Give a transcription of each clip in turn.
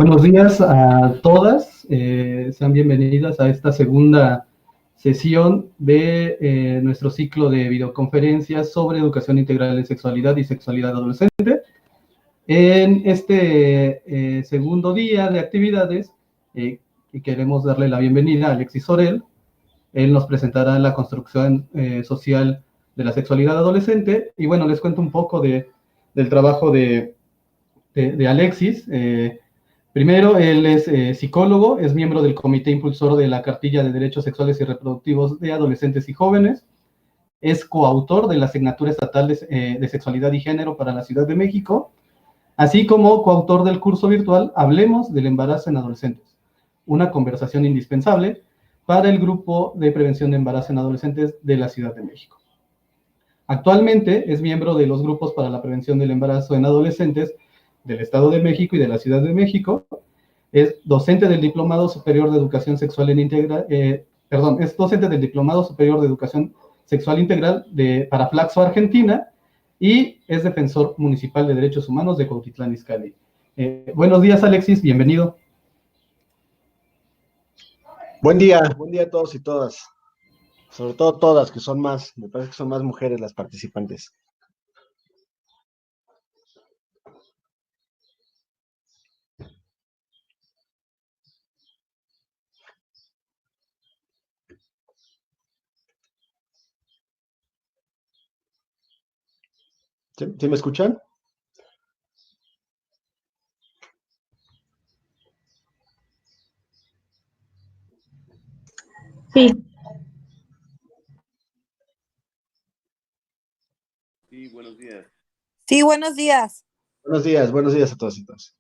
Buenos días a todas, sean bienvenidas a esta segunda sesión de nuestro ciclo de videoconferencias sobre educación integral en sexualidad y sexualidad adolescente. En este segundo día de actividades, queremos darle la bienvenida a Alexis Sorel. Él nos presentará la construcción social de la sexualidad adolescente. Y bueno, les cuento un poco del trabajo de Alexis. Primero, él es psicólogo, es miembro del comité impulsor de la Cartilla de Derechos Sexuales y Reproductivos de Adolescentes y Jóvenes, es coautor de la Asignatura Estatal de Sexualidad y Género para la Ciudad de México, así como coautor del curso virtual Hablemos del Embarazo en Adolescentes, una conversación indispensable para el Grupo de Prevención de Embarazo en Adolescentes de la Ciudad de México. Actualmente es miembro de los grupos para la prevención del embarazo en adolescentes del Estado de México y de la Ciudad de México. Es docente del Diplomado Superior de Educación Sexual es docente del Diplomado Superior de Educación Sexual Integral para Flaxo, Argentina, y es defensor municipal de derechos humanos de Cuautitlán Izcalli. Buenos días, Alexis, bienvenido. Buen día a todos y todas, sobre todo todas, que son más, me parece que son más mujeres las participantes. ¿Sí me escuchan? Sí. Sí, buenos días. Sí, buenos días. Buenos días a todos y todas.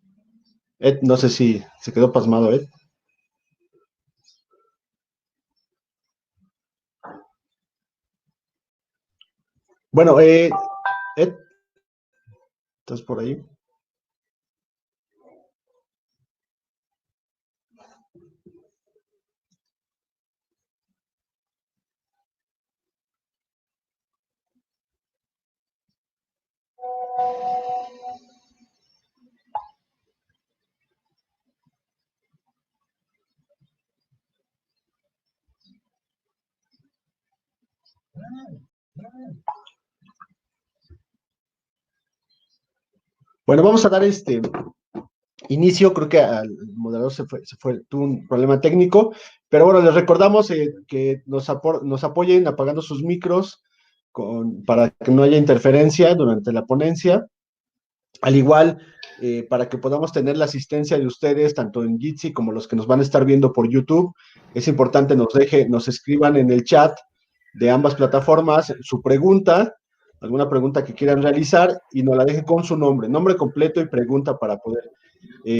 Ed, no sé si se quedó pasmado, Ed. Bueno, Ed, ¿estás por ahí? Bueno, vamos a dar inicio. Creo que al moderador tuvo un problema técnico, pero bueno, les recordamos que nos apoyen apagando sus micros para que no haya interferencia durante la ponencia. Al igual, para que podamos tener la asistencia de ustedes, tanto en Jitsi como los que nos van a estar viendo por YouTube, es importante nos escriban en el chat de ambas plataformas su pregunta, alguna pregunta que quieran realizar, y nos la dejen con su nombre completo y pregunta para poder.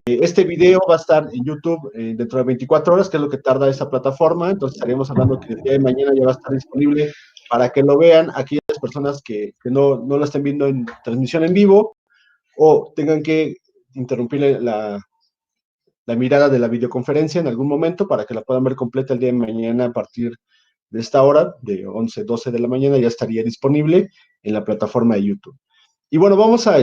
Este video va a estar en YouTube dentro de 24 horas, que es lo que tarda esa plataforma. Entonces estaríamos hablando que el día de mañana ya va a estar disponible para que lo vean aquellas personas que no lo estén viendo en transmisión en vivo, o tengan que interrumpir la mirada de la videoconferencia en algún momento para que la puedan ver completa el día de mañana. A partir de esta hora, de 11, 12 de la mañana, ya estaría disponible en la plataforma de YouTube. Y bueno, vamos a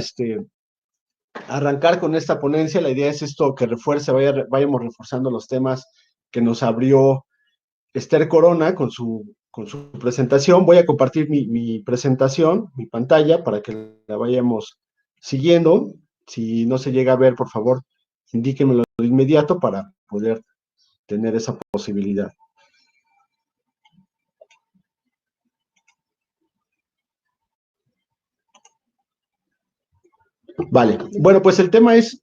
arrancar con esta ponencia. La idea es que vayamos reforzando los temas que nos abrió Esther Corona con su presentación. Voy a compartir mi presentación, mi pantalla, para que la vayamos siguiendo. Si no se llega a ver, por favor, indíquenmelo de inmediato para poder tener esa posibilidad. Vale, bueno, pues el tema es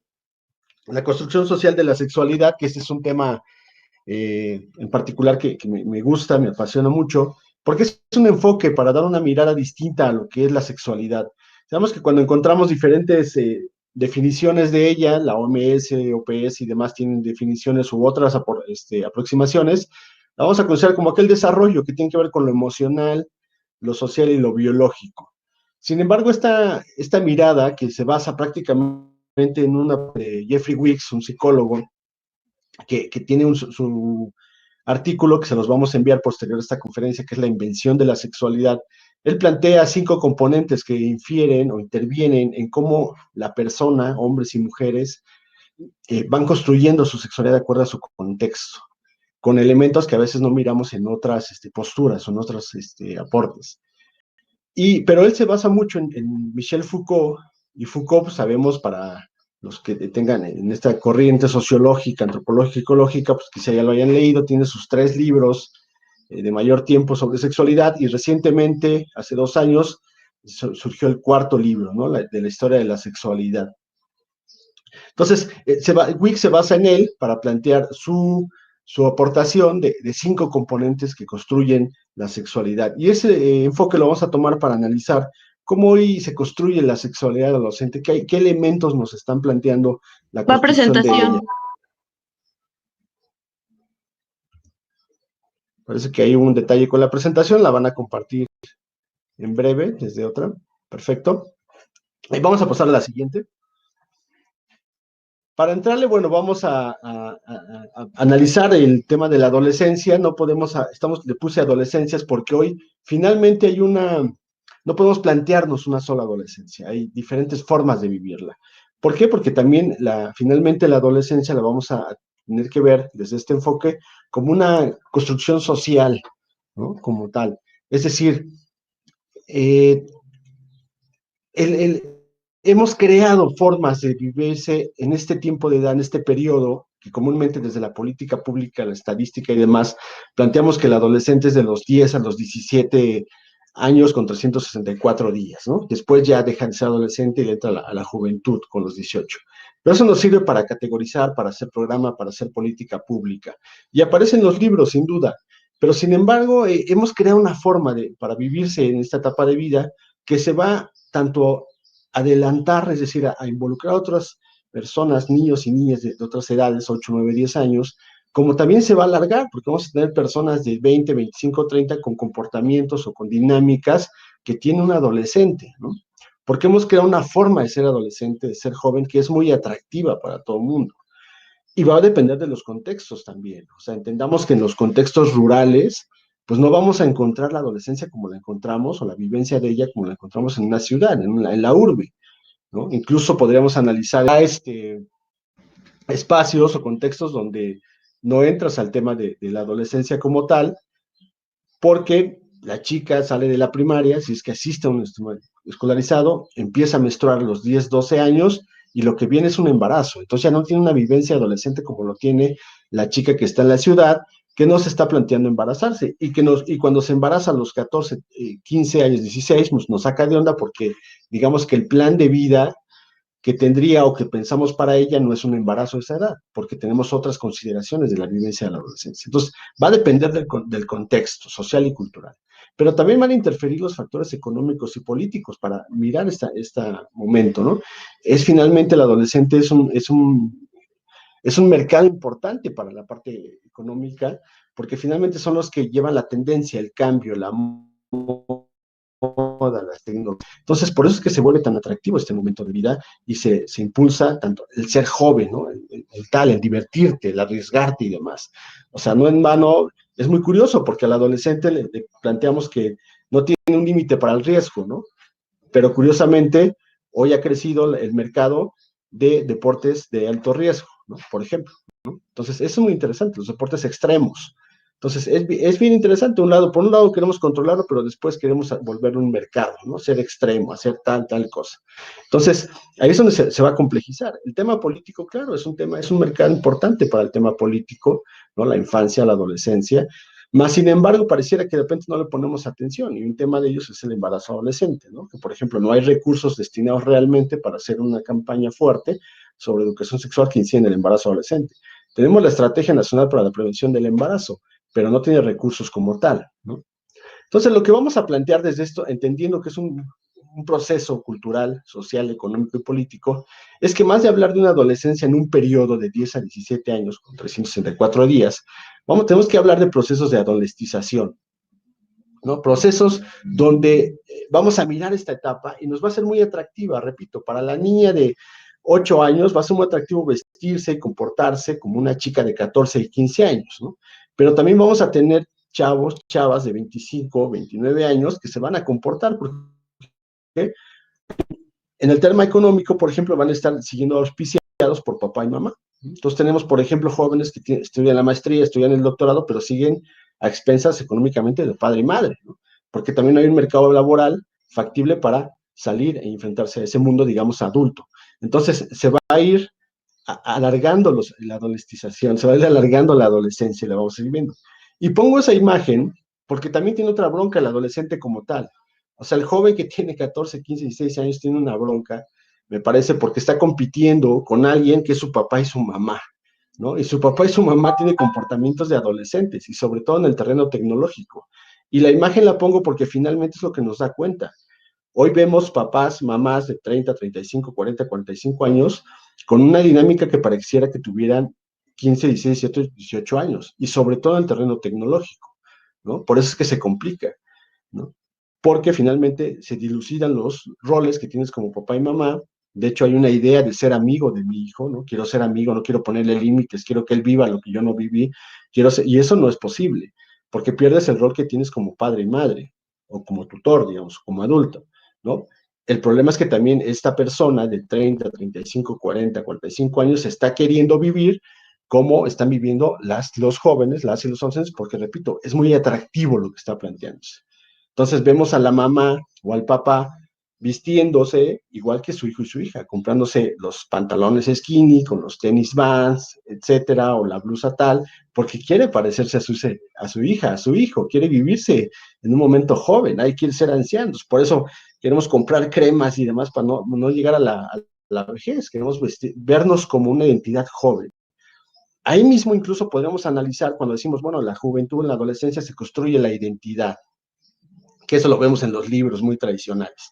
la construcción social de la sexualidad, que este es un tema en particular que me gusta, me apasiona mucho, porque es un enfoque para dar una mirada distinta a lo que es la sexualidad. Sabemos que cuando encontramos diferentes definiciones de ella, la OMS, OPS y demás tienen definiciones u otras aproximaciones, la vamos a considerar como aquel desarrollo que tiene que ver con lo emocional, lo social y lo biológico. Sin embargo, esta mirada, que se basa prácticamente en una de Jeffrey Wicks, un psicólogo, que tiene su artículo que se los vamos a enviar posterior a esta conferencia, que es La invención de la sexualidad. Él plantea 5 componentes que infieren o intervienen en cómo la persona, hombres y mujeres, van construyendo su sexualidad de acuerdo a su contexto, con elementos que a veces no miramos en otras posturas o en otros aportes. Pero él se basa mucho en Michel Foucault, y Foucault, pues, sabemos, para los que tengan en esta corriente sociológica, antropológica, ecológica, pues quizá ya lo hayan leído, tiene sus 3 libros de mayor tiempo sobre sexualidad, y recientemente, hace 2 años, surgió el 4.º libro, ¿no? De la historia de la sexualidad. Entonces, Wick se basa en él para plantear su aportación de 5 componentes que construyen la sexualidad. Y ese enfoque lo vamos a tomar para analizar cómo hoy se construye la sexualidad adolescente, qué elementos nos están planteando la construcción de ella. Parece que hay un detalle con la presentación, la van a compartir en breve desde otra. Perfecto. Vamos a pasar a la siguiente. Para entrarle, bueno, vamos a analizar el tema de la adolescencia. No podemos, le puse adolescencias porque hoy finalmente no podemos plantearnos una sola adolescencia. Hay diferentes formas de vivirla. ¿Por qué? Porque también finalmente la adolescencia la vamos a tener que ver desde este enfoque como una construcción social, ¿no? Como tal. Es decir, hemos creado formas de vivirse en este tiempo de edad, en este periodo, que comúnmente desde la política pública, la estadística y demás, planteamos que el adolescente es de los 10 a los 17 años con 364 días, ¿no? Después ya deja de ser adolescente y entra a la juventud con los 18. Pero eso nos sirve para categorizar, para hacer programa, para hacer política pública. Y aparecen los libros, sin duda. Pero sin embargo, hemos creado una forma para vivirse en esta etapa de vida que se va tanto adelantar, es decir, a involucrar a otras personas, niños y niñas de otras edades, 8, 9, 10 años, como también se va a alargar, porque vamos a tener personas de 20, 25, 30 con comportamientos o con dinámicas que tiene un adolescente, ¿no? Porque hemos creado una forma de ser adolescente, de ser joven, que es muy atractiva para todo el mundo. Y va a depender de los contextos también. O sea, entendamos que en los contextos rurales, pues no vamos a encontrar la adolescencia como la encontramos, o la vivencia de ella como la encontramos en una ciudad, en la urbe, ¿no? Incluso podríamos analizar espacios o contextos donde no entras al tema de la adolescencia como tal, porque la chica sale de la primaria, si es que asiste a un escolarizado, empieza a menstruar a los 10, 12 años, y lo que viene es un embarazo. Entonces ya no tiene una vivencia adolescente como lo tiene la chica que está en la ciudad, que no se está planteando embarazarse, y cuando se embaraza a los 14, 15 años, 16, pues nos saca de onda, porque digamos que el plan de vida que tendría o que pensamos para ella no es un embarazo a esa edad, porque tenemos otras consideraciones de la vivencia de la adolescencia. Entonces, va a depender del contexto social y cultural. Pero también van a interferir los factores económicos y políticos para mirar este momento, ¿no? Finalmente el adolescente es un mercado importante para la parte económica, porque finalmente son los que llevan la tendencia, el cambio, la moda, las tecnologías. Entonces, por eso es que se vuelve tan atractivo este momento de vida, y se impulsa tanto el ser joven, ¿no? El divertirte, el arriesgarte y demás. O sea, no en vano, es muy curioso, porque al adolescente le planteamos que no tiene un límite para el riesgo, ¿no? Pero curiosamente, hoy ha crecido el mercado de deportes de alto riesgo, ¿no? Por ejemplo, ¿no? Entonces, eso es muy interesante, los deportes extremos. Entonces, es bien interesante. Por un lado queremos controlarlo, pero después queremos volverlo un mercado, ¿no? Ser extremo, hacer tal cosa. Entonces, ahí es donde se va a complejizar. El tema político, claro, es un mercado importante para el tema político, ¿no? La infancia, la adolescencia. Más sin embargo, pareciera que de repente no le ponemos atención, y un tema de ellos es el embarazo adolescente, ¿no? Que, por ejemplo, no hay recursos destinados realmente para hacer una campaña fuerte sobre educación sexual que incide en el embarazo adolescente. Tenemos la Estrategia Nacional para la Prevención del Embarazo, pero no tiene recursos como tal, ¿no? Entonces, lo que vamos a plantear desde esto, entendiendo que es un proceso cultural, social, económico y político, es que más de hablar de una adolescencia en un periodo de 10 a 17 años, con 364 días, tenemos que hablar de procesos de adolescización, ¿no? Procesos donde vamos a mirar esta etapa y nos va a ser muy atractiva, repito, para la niña de 8 años va a ser muy atractivo vestirse y comportarse como una chica de 14 y 15 años, ¿no? Pero también vamos a tener chavos, chavas de 25, 29 años que se van a comportar, porque en el tema económico, por ejemplo, van a estar siguiendo auspiciando por papá y mamá. Entonces tenemos, por ejemplo, jóvenes que estudian la maestría, estudian el doctorado, pero siguen a expensas económicamente de padre y madre, ¿no? Porque también hay un mercado laboral factible para salir e enfrentarse a ese mundo, digamos, adulto. Entonces se va a ir alargando la adolescentización, se va a ir alargando la adolescencia y la vamos a ir viendo. Y pongo esa imagen porque también tiene otra bronca el adolescente como tal. O sea, el joven que tiene 14, 15, 16 años tiene una bronca, me parece, porque está compitiendo con alguien que es su papá y su mamá, ¿no? Y su papá y su mamá tienen comportamientos de adolescentes, y sobre todo en el terreno tecnológico. Y la imagen la pongo porque finalmente es lo que nos da cuenta. Hoy vemos papás, mamás de 30, 35, 40, 45 años con una dinámica que pareciera que tuvieran 15, 16, 17, 18 años, y sobre todo en el terreno tecnológico, ¿no? Por eso es que se complica, ¿no? Porque finalmente se dilucidan los roles que tienes como papá y mamá. De hecho, hay una idea de ser amigo de mi hijo, ¿no? Quiero ser amigo, no quiero ponerle límites, quiero que él viva lo que yo no viví, y eso no es posible, porque pierdes el rol que tienes como padre y madre, o como tutor, digamos, como adulto, ¿no? El problema es que también esta persona de 30, 35, 40, 45 años está queriendo vivir como están viviendo los jóvenes, las y los adolescentes, porque repito, es muy atractivo lo que está planteándose. Entonces vemos a la mamá o al papá vistiéndose igual que su hijo y su hija, comprándose los pantalones skinny con los tenis Vans, etcétera, o la blusa tal, porque quiere parecerse a su hija, a su hijo, quiere vivirse en un momento joven, ahí quiere ser ancianos. Por eso queremos comprar cremas y demás para no llegar a la vejez, queremos vernos como una identidad joven. Ahí mismo incluso podríamos analizar cuando decimos, bueno, la juventud, en la adolescencia se construye la identidad, que eso lo vemos en los libros muy tradicionales.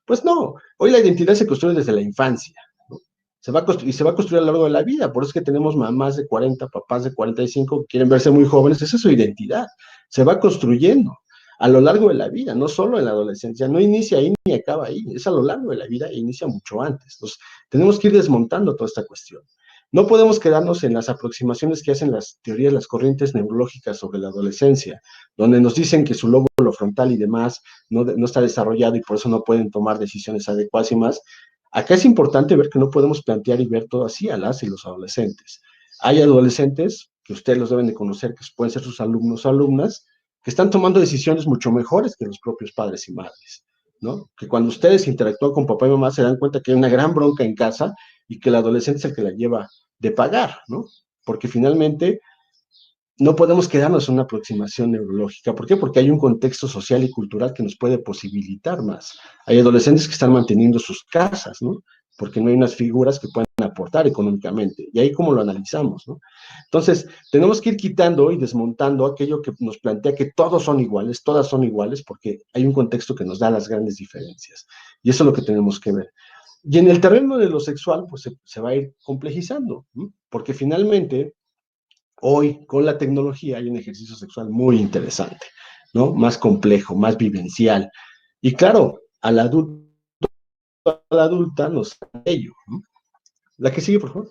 Pues no, hoy la identidad se construye desde la infancia, ¿no? Se va a construir a lo largo de la vida, por eso es que tenemos mamás de 40, papás de 45 que quieren verse muy jóvenes, esa es su identidad, se va construyendo a lo largo de la vida, no solo en la adolescencia, no inicia ahí ni acaba ahí, es a lo largo de la vida e inicia mucho antes. Entonces, tenemos que ir desmontando toda esta cuestión. No podemos quedarnos en las aproximaciones que hacen las teorías, las corrientes neurológicas sobre la adolescencia, donde nos dicen que su lóbulo frontal y demás no está desarrollado y por eso no pueden tomar decisiones adecuadas y más. Acá es importante ver que no podemos plantear y ver todo así a las y los adolescentes. Hay adolescentes que ustedes los deben de conocer, que pueden ser sus alumnos o alumnas, que están tomando decisiones mucho mejores que los propios padres y madres, ¿no? Que cuando ustedes interactúan con papá y mamá se dan cuenta que hay una gran bronca en casa y que el adolescente es el que la lleva de pagar, ¿no? Porque finalmente no podemos quedarnos en una aproximación neurológica. ¿Por qué? Porque hay un contexto social y cultural que nos puede posibilitar más. Hay adolescentes que están manteniendo sus casas, ¿no? Porque no hay unas figuras que puedan aportar económicamente. Y ahí cómo lo analizamos, ¿no? Entonces, tenemos que ir quitando y desmontando aquello que nos plantea que todos son iguales, todas son iguales, porque hay un contexto que nos da las grandes diferencias. Y eso es lo que tenemos que ver. Y en el terreno de lo sexual, pues se va a ir complejizando, ¿no? Porque finalmente hoy, con la tecnología, hay un ejercicio sexual muy interesante, ¿no? Más complejo, más vivencial. Y claro, al adulto, a la adulta nos da ello, ¿no? La que sigue, por favor.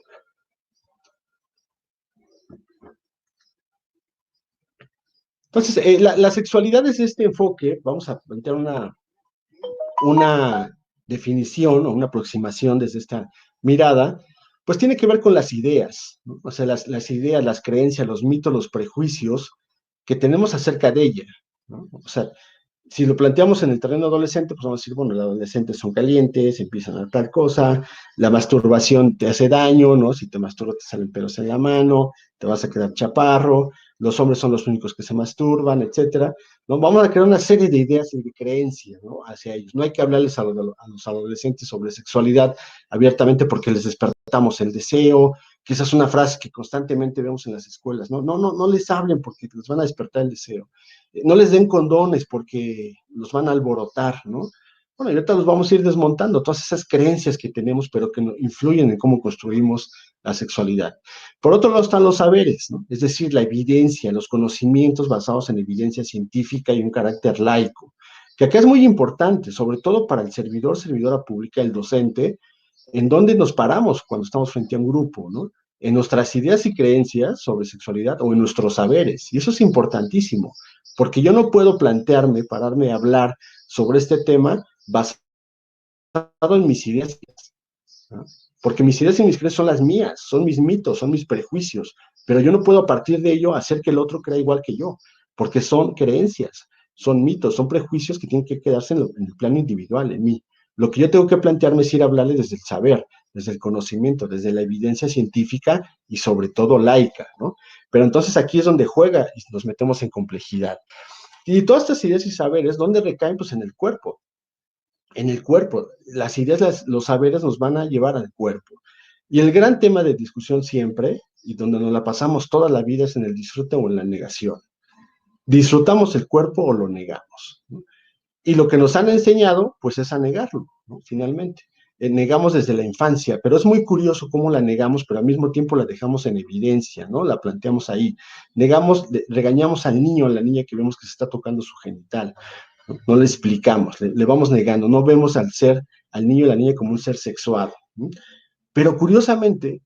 Entonces, la sexualidad es este enfoque, vamos a plantear una definición o una aproximación desde esta mirada, pues tiene que ver con las ideas, ¿no? O sea, las ideas, las creencias, los mitos, los prejuicios que tenemos acerca de ella, ¿no? O sea, si lo planteamos en el terreno adolescente, pues vamos a decir, bueno, los adolescentes son calientes, empiezan a tal cosa, la masturbación te hace daño, ¿no? Si te masturbas te salen pelos en la mano, te vas a quedar chaparro, los hombres son los únicos que se masturban, etcétera, ¿no? Vamos a crear una serie de ideas y de creencias, ¿no? Hacia ellos. No hay que hablarles a los adolescentes sobre sexualidad abiertamente porque les despertamos el deseo, que esa es una frase que constantemente vemos en las escuelas, ¿no? No les hablen porque les van a despertar el deseo. No les den condones porque los van a alborotar, ¿no? Bueno, y ahorita los vamos a ir desmontando, todas esas creencias que tenemos, pero que influyen en cómo construimos la sexualidad. Por otro lado están los saberes, ¿no? Es decir, la evidencia, los conocimientos basados en evidencia científica y un carácter laico, que acá es muy importante, sobre todo para el servidor, servidora pública, el docente, en dónde nos paramos cuando estamos frente a un grupo, ¿no? En nuestras ideas y creencias sobre sexualidad o en nuestros saberes. Y eso es importantísimo, porque yo no puedo pararme a hablar sobre este tema basado en mis ideas, ¿no? porque mis ideas y mis creencias son las mías, son mis mitos, son mis prejuicios, pero yo no puedo a partir de ello hacer que el otro crea igual que yo, porque son creencias, son mitos, son prejuicios que tienen que quedarse en el plano individual, en mí. Lo que yo tengo que plantearme es ir a hablarle desde el saber, desde el conocimiento, desde la evidencia científica y sobre todo laica, ¿no? Pero entonces aquí es donde juega y nos metemos en complejidad. Y todas estas ideas y saberes, ¿dónde recaen? Pues en el cuerpo. En el cuerpo. Las ideas, los saberes nos van a llevar al cuerpo. Y el gran tema de discusión siempre, y donde nos la pasamos toda la vida, es en el disfrute o en la negación. ¿Disfrutamos el cuerpo o lo negamos? ¿No? Y lo que nos han enseñado, pues es a negarlo, ¿no? Finalmente. Negamos desde la infancia, pero es muy curioso cómo la negamos, pero al mismo tiempo la dejamos en evidencia, ¿no? La planteamos ahí. Negamos, regañamos al niño o a la niña que vemos que se está tocando su genital. No le explicamos, le vamos negando, no vemos al niño y la niña como un ser sexuado, ¿no? Pero curiosamente,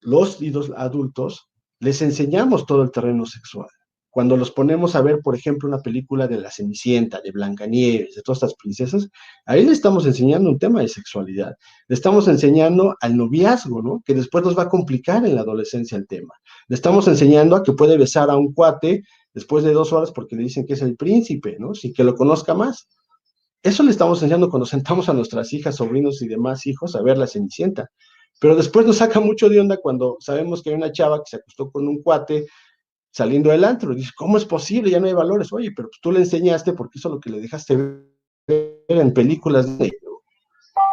los adultos les enseñamos todo el terreno sexual. Cuando los ponemos a ver, por ejemplo, una película de La Cenicienta, de Blancanieves, de todas estas princesas, ahí le estamos enseñando un tema de sexualidad. Le estamos enseñando al noviazgo, ¿no? Que después nos va a complicar en la adolescencia el tema. Le estamos enseñando a que puede besar a un cuate después de 2 horas porque le dicen que es el príncipe, ¿no? Sin que lo conozca más. Eso le estamos enseñando cuando sentamos a nuestras hijas, sobrinos y demás hijos a ver La Cenicienta. Pero después nos saca mucho de onda cuando sabemos que hay una chava que se acostó con un cuate saliendo del antro. Dice, ¿cómo es posible? Ya no hay valores. Oye, pero pues tú le enseñaste porque eso es lo que le dejaste ver en películas.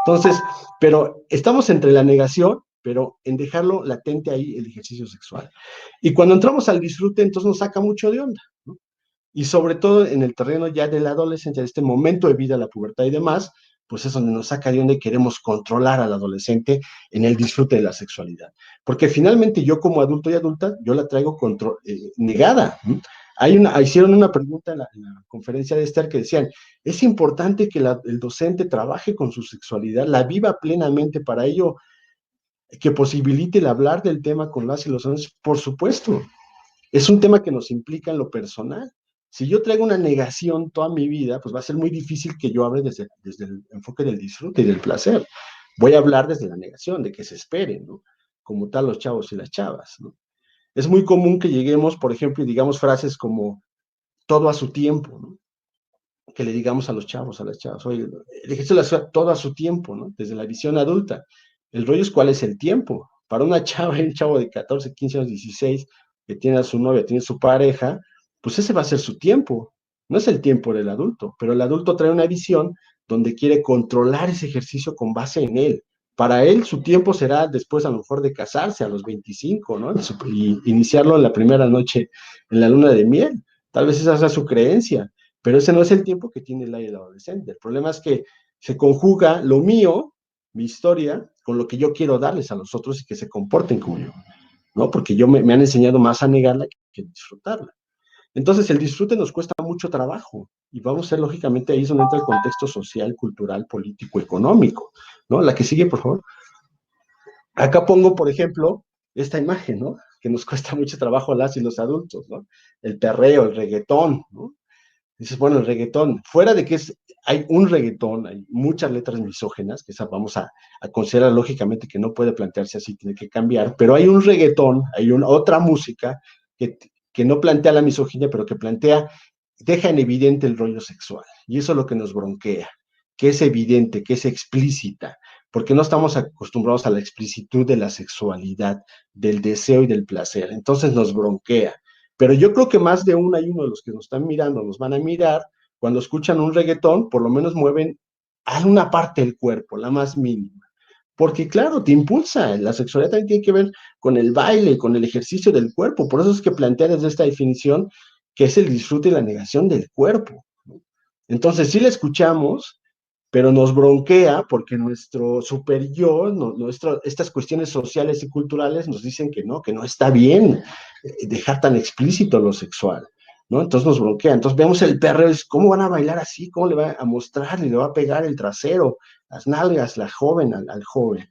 Entonces, pero estamos entre la negación, pero en dejarlo latente ahí el ejercicio sexual. Y cuando entramos al disfrute, entonces nos saca mucho de onda, ¿no? Y sobre todo en el terreno ya de la adolescencia, de este momento de vida, la pubertad y demás, pues es donde nos saca de onda y queremos controlar al adolescente en el disfrute de la sexualidad. Porque finalmente yo como adulto y adulta, yo la traigo negada, ¿no? Hicieron una pregunta en la conferencia de Esther que decían, es importante que el docente trabaje con su sexualidad, la viva plenamente para ello, que posibilite el hablar del tema con las y los hombres, por supuesto. Es un tema que nos implica en lo personal. Si yo traigo una negación toda mi vida, pues va a ser muy difícil que yo hable desde el enfoque del disfrute y del placer. Voy a hablar desde la negación, de que se esperen, ¿no? Como tal los chavos y las chavas, ¿no? Es muy común que lleguemos, por ejemplo, y digamos frases como todo a su tiempo, ¿no? Que le digamos a los chavos, a las chavas, oye, el ejercicio de la ciudad todo a su tiempo, ¿no? Desde la visión adulta. El rollo es cuál es el tiempo. Para una chava y un chavo de 14, 15 años, 16, que tiene a su novia, tiene su pareja, pues ese va a ser su tiempo. No es el tiempo del adulto, pero el adulto trae una visión donde quiere controlar ese ejercicio con base en él. Para él, su tiempo será después, a lo mejor, de casarse a los 25, ¿no? Y iniciarlo en la primera noche, en la luna de miel. Tal vez esa sea su creencia, pero ese no es el tiempo que tiene el adolescente. El problema es que se conjuga lo mío, mi historia, con lo que yo quiero darles a los otros y que se comporten como yo, ¿no? Porque me han enseñado más a negarla que a disfrutarla. Entonces, el disfrute nos cuesta mucho trabajo y vamos a ser, lógicamente, ahí es donde entra el contexto social, cultural, político, económico, ¿no? La que sigue, por favor. Acá pongo, por ejemplo, esta imagen, ¿no? Que nos cuesta mucho trabajo a las y los adultos, ¿no? El perreo, el reggaetón, ¿no? Dices, bueno, el reggaetón, fuera de que hay un reggaetón, hay muchas letras misógenas, que esa vamos a considerar lógicamente que no puede plantearse así, tiene que cambiar, pero hay un reggaetón, hay otra música que no plantea la misoginia, pero que deja en evidente el rollo sexual, y eso es lo que nos bronquea, que es evidente, que es explícita, porque no estamos acostumbrados a la explicitud de la sexualidad, del deseo y del placer, entonces nos bronquea. Pero yo creo que más de uno hay uno de los que nos están mirando, nos van a mirar, cuando escuchan un reggaetón, por lo menos mueven a una parte del cuerpo, la más mínima. Porque claro, te impulsa, la sexualidad también tiene que ver con el baile, con el ejercicio del cuerpo, por eso es que plantea desde esta definición que es el disfrute y la negación del cuerpo, ¿no? Entonces sí la escuchamos, pero nos bronquea porque nuestro superior, estas cuestiones sociales y culturales nos dicen que no está bien dejar tan explícito lo sexual, ¿no? Entonces nos bronquea. Entonces vemos el perreo, ¿cómo van a bailar así? ¿Cómo le va a mostrar? ¿Le va a pegar el trasero, las nalgas, la joven al joven?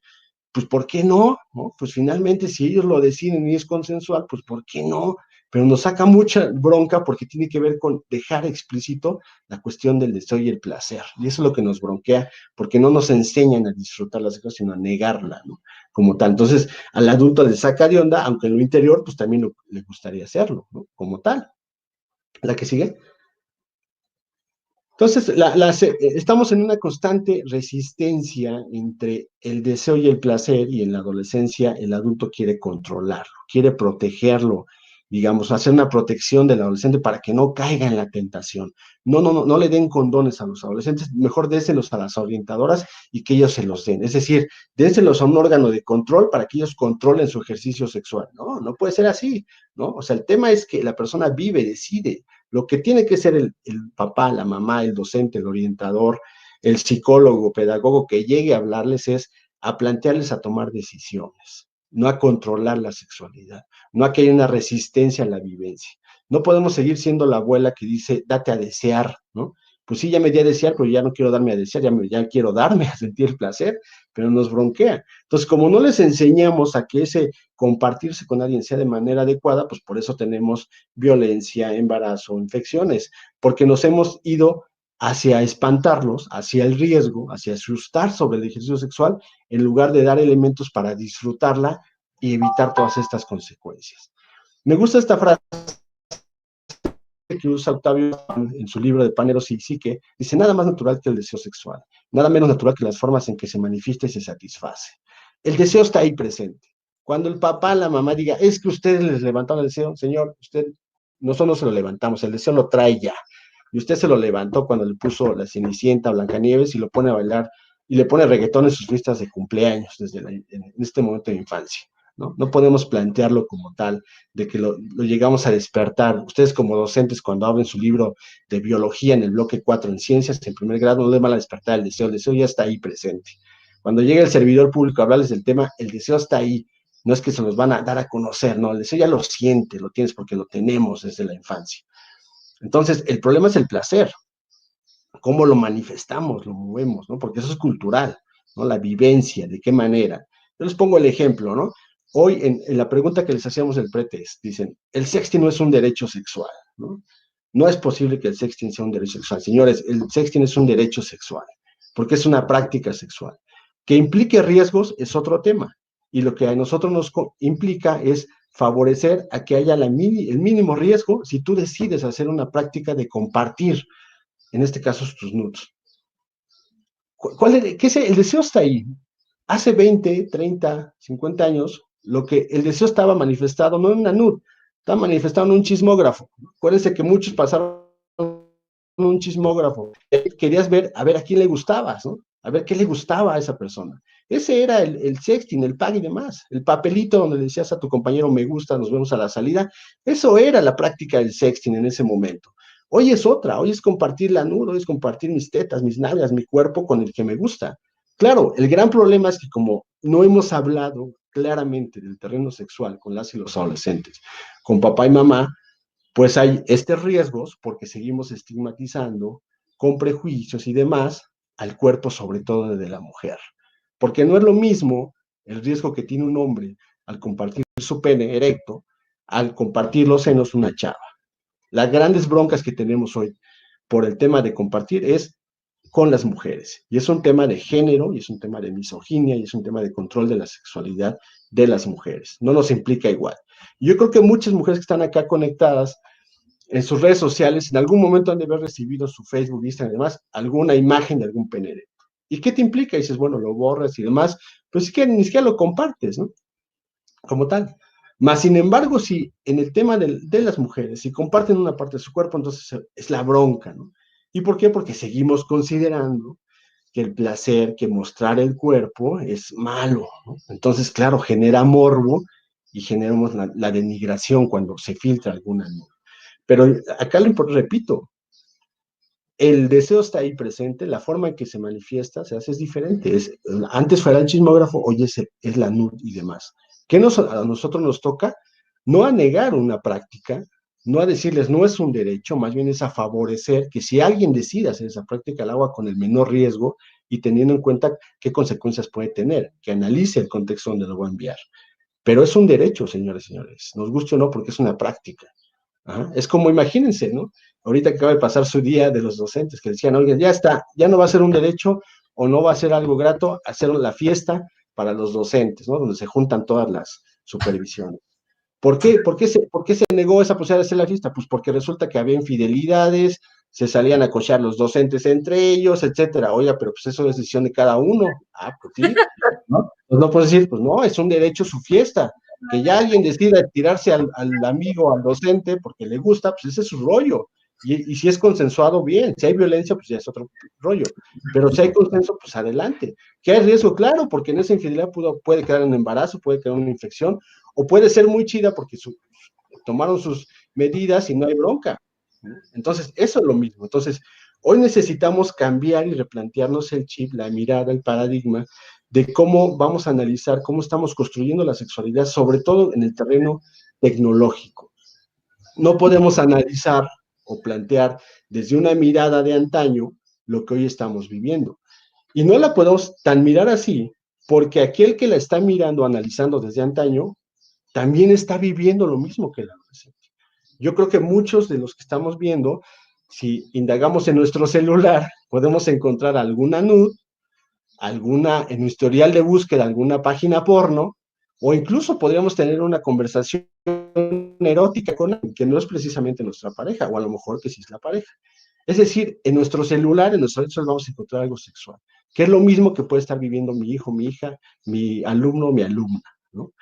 Pues ¿por qué no? ¿No? Pues finalmente si ellos lo deciden y es consensual, pues ¿por qué no? pero nos saca mucha bronca porque tiene que ver con dejar explícito la cuestión del deseo y el placer, y eso es lo que nos bronquea, porque no nos enseñan a disfrutar la sexualidad, sino a negarla, ¿no? Como tal. Entonces, al adulto le saca de onda, aunque en lo interior, pues también le gustaría hacerlo, ¿no? Como tal. ¿La que sigue? Entonces, estamos en una constante resistencia entre el deseo y el placer, y en la adolescencia el adulto quiere controlarlo, quiere protegerlo, digamos, hacer una protección del adolescente para que no caiga en la tentación. No le den condones a los adolescentes, mejor déselos a las orientadoras y que ellos se los den. Es decir, déselos a un órgano de control para que ellos controlen su ejercicio sexual. No puede ser así, ¿no? O sea, el tema es que la persona vive, decide. Lo que tiene que ser el papá, la mamá, el docente, el orientador, el psicólogo, pedagogo que llegue a hablarles es a plantearles a tomar decisiones, no a controlar la sexualidad, no a que haya una resistencia a la vivencia. No podemos seguir siendo la abuela que dice, date a desear, ¿no? Pues sí, ya me di a desear, pero ya no quiero darme a desear, ya quiero darme a sentir el placer, pero nos bronquea. Entonces, como no les enseñamos a que ese compartirse con alguien sea de manera adecuada, pues por eso tenemos violencia, embarazo, infecciones, porque nos hemos ido hacia espantarlos, hacia el riesgo, hacia asustar sobre el ejercicio sexual, en lugar de dar elementos para disfrutarla y evitar todas estas consecuencias. Me gusta esta frase que usa Octavio en su libro de Páneros y Psique, dice, nada más natural que el deseo sexual, nada menos natural que las formas en que se manifiesta y se satisface. El deseo está ahí presente. Cuando el papá, la mamá diga, es que ustedes les levantaron el deseo, señor, nosotros no se lo levantamos, el deseo lo trae ya. Y usted se lo levantó cuando le puso la Cenicienta a Blancanieves y lo pone a bailar y le pone reggaetón en sus fiestas de cumpleaños en este momento de infancia. No podemos plantearlo como tal, de que lo llegamos a despertar. Ustedes como docentes, cuando abren su libro de biología en el bloque 4 en ciencias, en primer grado, no les van a despertar el deseo ya está ahí presente. Cuando llega el servidor público a hablarles del tema, el deseo está ahí, no es que se nos van a dar a conocer, no, el deseo ya lo siente, lo tienes porque lo tenemos desde la infancia. Entonces, el problema es el placer, cómo lo manifestamos, lo movemos, ¿no? Porque eso es cultural, ¿no? La vivencia, de qué manera. Yo les pongo el ejemplo, ¿no? Hoy, en la pregunta que les hacíamos del pretest, dicen, el sexting no es un derecho sexual, ¿no? No es posible que el sexting sea un derecho sexual. Señores, el sexting es un derecho sexual, porque es una práctica sexual. Que implique riesgos es otro tema, y lo que a nosotros nos implica es favorecer a que haya el mínimo riesgo si tú decides hacer una práctica de compartir, en este caso, tus nudes. El deseo está ahí. Hace 20, 30, 50 años, el deseo estaba manifestado no en una nude, estaba manifestado en un chismógrafo. Acuérdense que muchos pasaron un chismógrafo. Querías ver, a ver a quién le gustabas, ¿no? A ver qué le gustaba a esa persona. Ese era el sexting, el pack y demás. El papelito donde le decías a tu compañero, me gusta, nos vemos a la salida. Eso era la práctica del sexting en ese momento. Hoy es otra, hoy es compartir la nude, hoy es compartir mis tetas, mis nalgas, mi cuerpo con el que me gusta. Claro, el gran problema es que como no hemos hablado claramente del terreno sexual con las y los adolescentes, con papá y mamá, pues hay estos riesgos porque seguimos estigmatizando con prejuicios y demás al cuerpo, sobre todo de la mujer. Porque no es lo mismo el riesgo que tiene un hombre al compartir su pene erecto, al compartir los senos una chava. Las grandes broncas que tenemos hoy por el tema de compartir es con las mujeres. Y es un tema de género, y es un tema de misoginia, y es un tema de control de la sexualidad de las mujeres. No nos implica igual. Y yo creo que muchas mujeres que están acá conectadas en sus redes sociales, en algún momento han de haber recibido su Facebook, Instagram y demás, alguna imagen de algún pene erecto. ¿Y qué te implica? Y dices, bueno, lo borras y demás, pues es que ni siquiera lo compartes, ¿no? Como tal. Más sin embargo, si en el tema de las mujeres, si comparten una parte de su cuerpo, entonces es la bronca, ¿no? ¿Y por qué? Porque seguimos considerando que el placer, que mostrar el cuerpo es malo, ¿no? Entonces, claro, genera morbo y generamos la denigración cuando se filtra alguna, ¿no? Pero acá repito, el deseo está ahí presente, la forma en que se manifiesta, se hace es diferente. Antes fuera el chismógrafo, hoy es la nude y demás. ¿Qué a nosotros nos toca? No a negar una práctica, no a decirles no es un derecho, más bien es a favorecer que si alguien decide hacer esa práctica, la haga con el menor riesgo y teniendo en cuenta qué consecuencias puede tener, que analice el contexto donde lo va a enviar. Pero es un derecho, señores y señores, nos guste o no, porque es una práctica. Ajá. Es como, imagínense, ¿no? Ahorita que acaba de pasar su día de los docentes, que decían, oye, ya está, ya no va a ser un derecho o no va a ser algo grato hacer la fiesta para los docentes, ¿no? Donde se juntan todas las supervisiones. ¿Por qué? ¿Por qué se negó esa posibilidad de hacer la fiesta? Pues porque resulta que había infidelidades, se salían a cochar los docentes entre ellos, etcétera. Oiga, pero pues eso es decisión de cada uno. Ah, pues sí, ¿no? Pues no puedes decir, pues no, es un derecho su fiesta. Que ya alguien decida tirarse al amigo, al docente, porque le gusta, pues ese es su rollo. Y si es consensuado, bien. Si hay violencia, pues ya es otro rollo. Pero si hay consenso, pues adelante. ¿Que hay riesgo? Claro, porque en esa infidelidad puede quedar un embarazo, puede quedar una infección, o puede ser muy chida porque tomaron sus medidas y no hay bronca. Entonces, eso es lo mismo. Entonces, hoy necesitamos cambiar y replantearnos el chip, la mirada, el paradigma de cómo vamos a analizar, cómo estamos construyendo la sexualidad, sobre todo en el terreno tecnológico. No podemos analizar o plantear desde una mirada de antaño lo que hoy estamos viviendo. Y no la podemos tan mirar así, porque aquel que la está mirando, analizando desde antaño, también está viviendo lo mismo que el adolescente. Yo creo que muchos de los que estamos viendo, si indagamos en nuestro celular, podemos encontrar alguna nude, en un historial de búsqueda, alguna página porno, o incluso podríamos tener una conversación erótica con alguien que no es precisamente nuestra pareja, o a lo mejor que sí es la pareja. Es decir, en nuestro celular, en nuestro redes sociales vamos a encontrar algo sexual, que es lo mismo que puede estar viviendo mi hijo, mi hija, mi alumno, mi alumna, ¿no?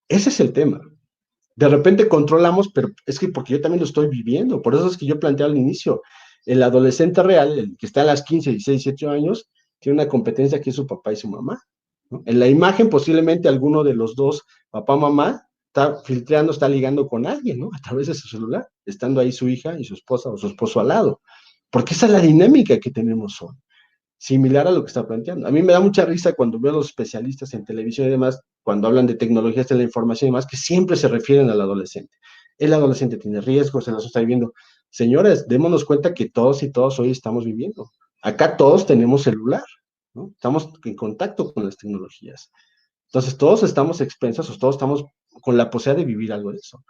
Ese es el tema. De repente controlamos, pero es que porque yo también lo estoy viviendo, por eso es que yo planteé al inicio, el adolescente real, el que está a las 15, 16, 18 años, tiene una competencia que es su papá y su mamá, ¿no? En la imagen posiblemente alguno de los dos, papá, mamá, está filtrando, está ligando con alguien, ¿no? A través de su celular, estando ahí su hija y su esposa o su esposo al lado, porque esa es la dinámica que tenemos hoy, similar a lo que está planteando. A mí me da mucha risa cuando veo a los especialistas en televisión y demás, cuando hablan de tecnologías de la información y demás, que siempre se refieren al adolescente. El adolescente tiene riesgos, se los está viviendo. Señores, démonos cuenta que todos y todas hoy estamos viviendo. Acá todos tenemos celular, ¿no? Estamos en contacto con las tecnologías. Entonces, todos estamos expensos, o todos estamos con la posibilidad de vivir algo de eso.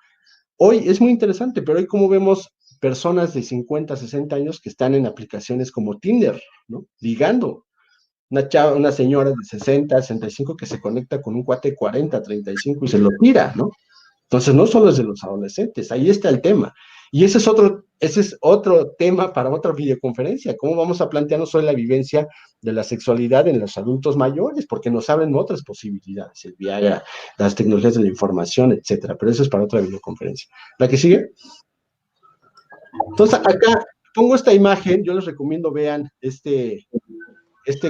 Hoy es muy interesante, pero hoy como vemos personas de 50, 60 años que están en aplicaciones como Tinder, ¿no? Ligando. Una señora de 60, 65 que se conecta con un cuate de 40, 35 y se lo tira, ¿no? Entonces, no solo es de los adolescentes, ahí está el tema. Y ese es otro tema para otra videoconferencia. ¿Cómo vamos a plantearnos hoy la vivencia de la sexualidad en los adultos mayores? Porque nos abren otras posibilidades, el Viagra, las tecnologías de la información, etcétera. Pero eso es para otra videoconferencia. ¿La que sigue? Entonces, acá pongo esta imagen, yo les recomiendo vean este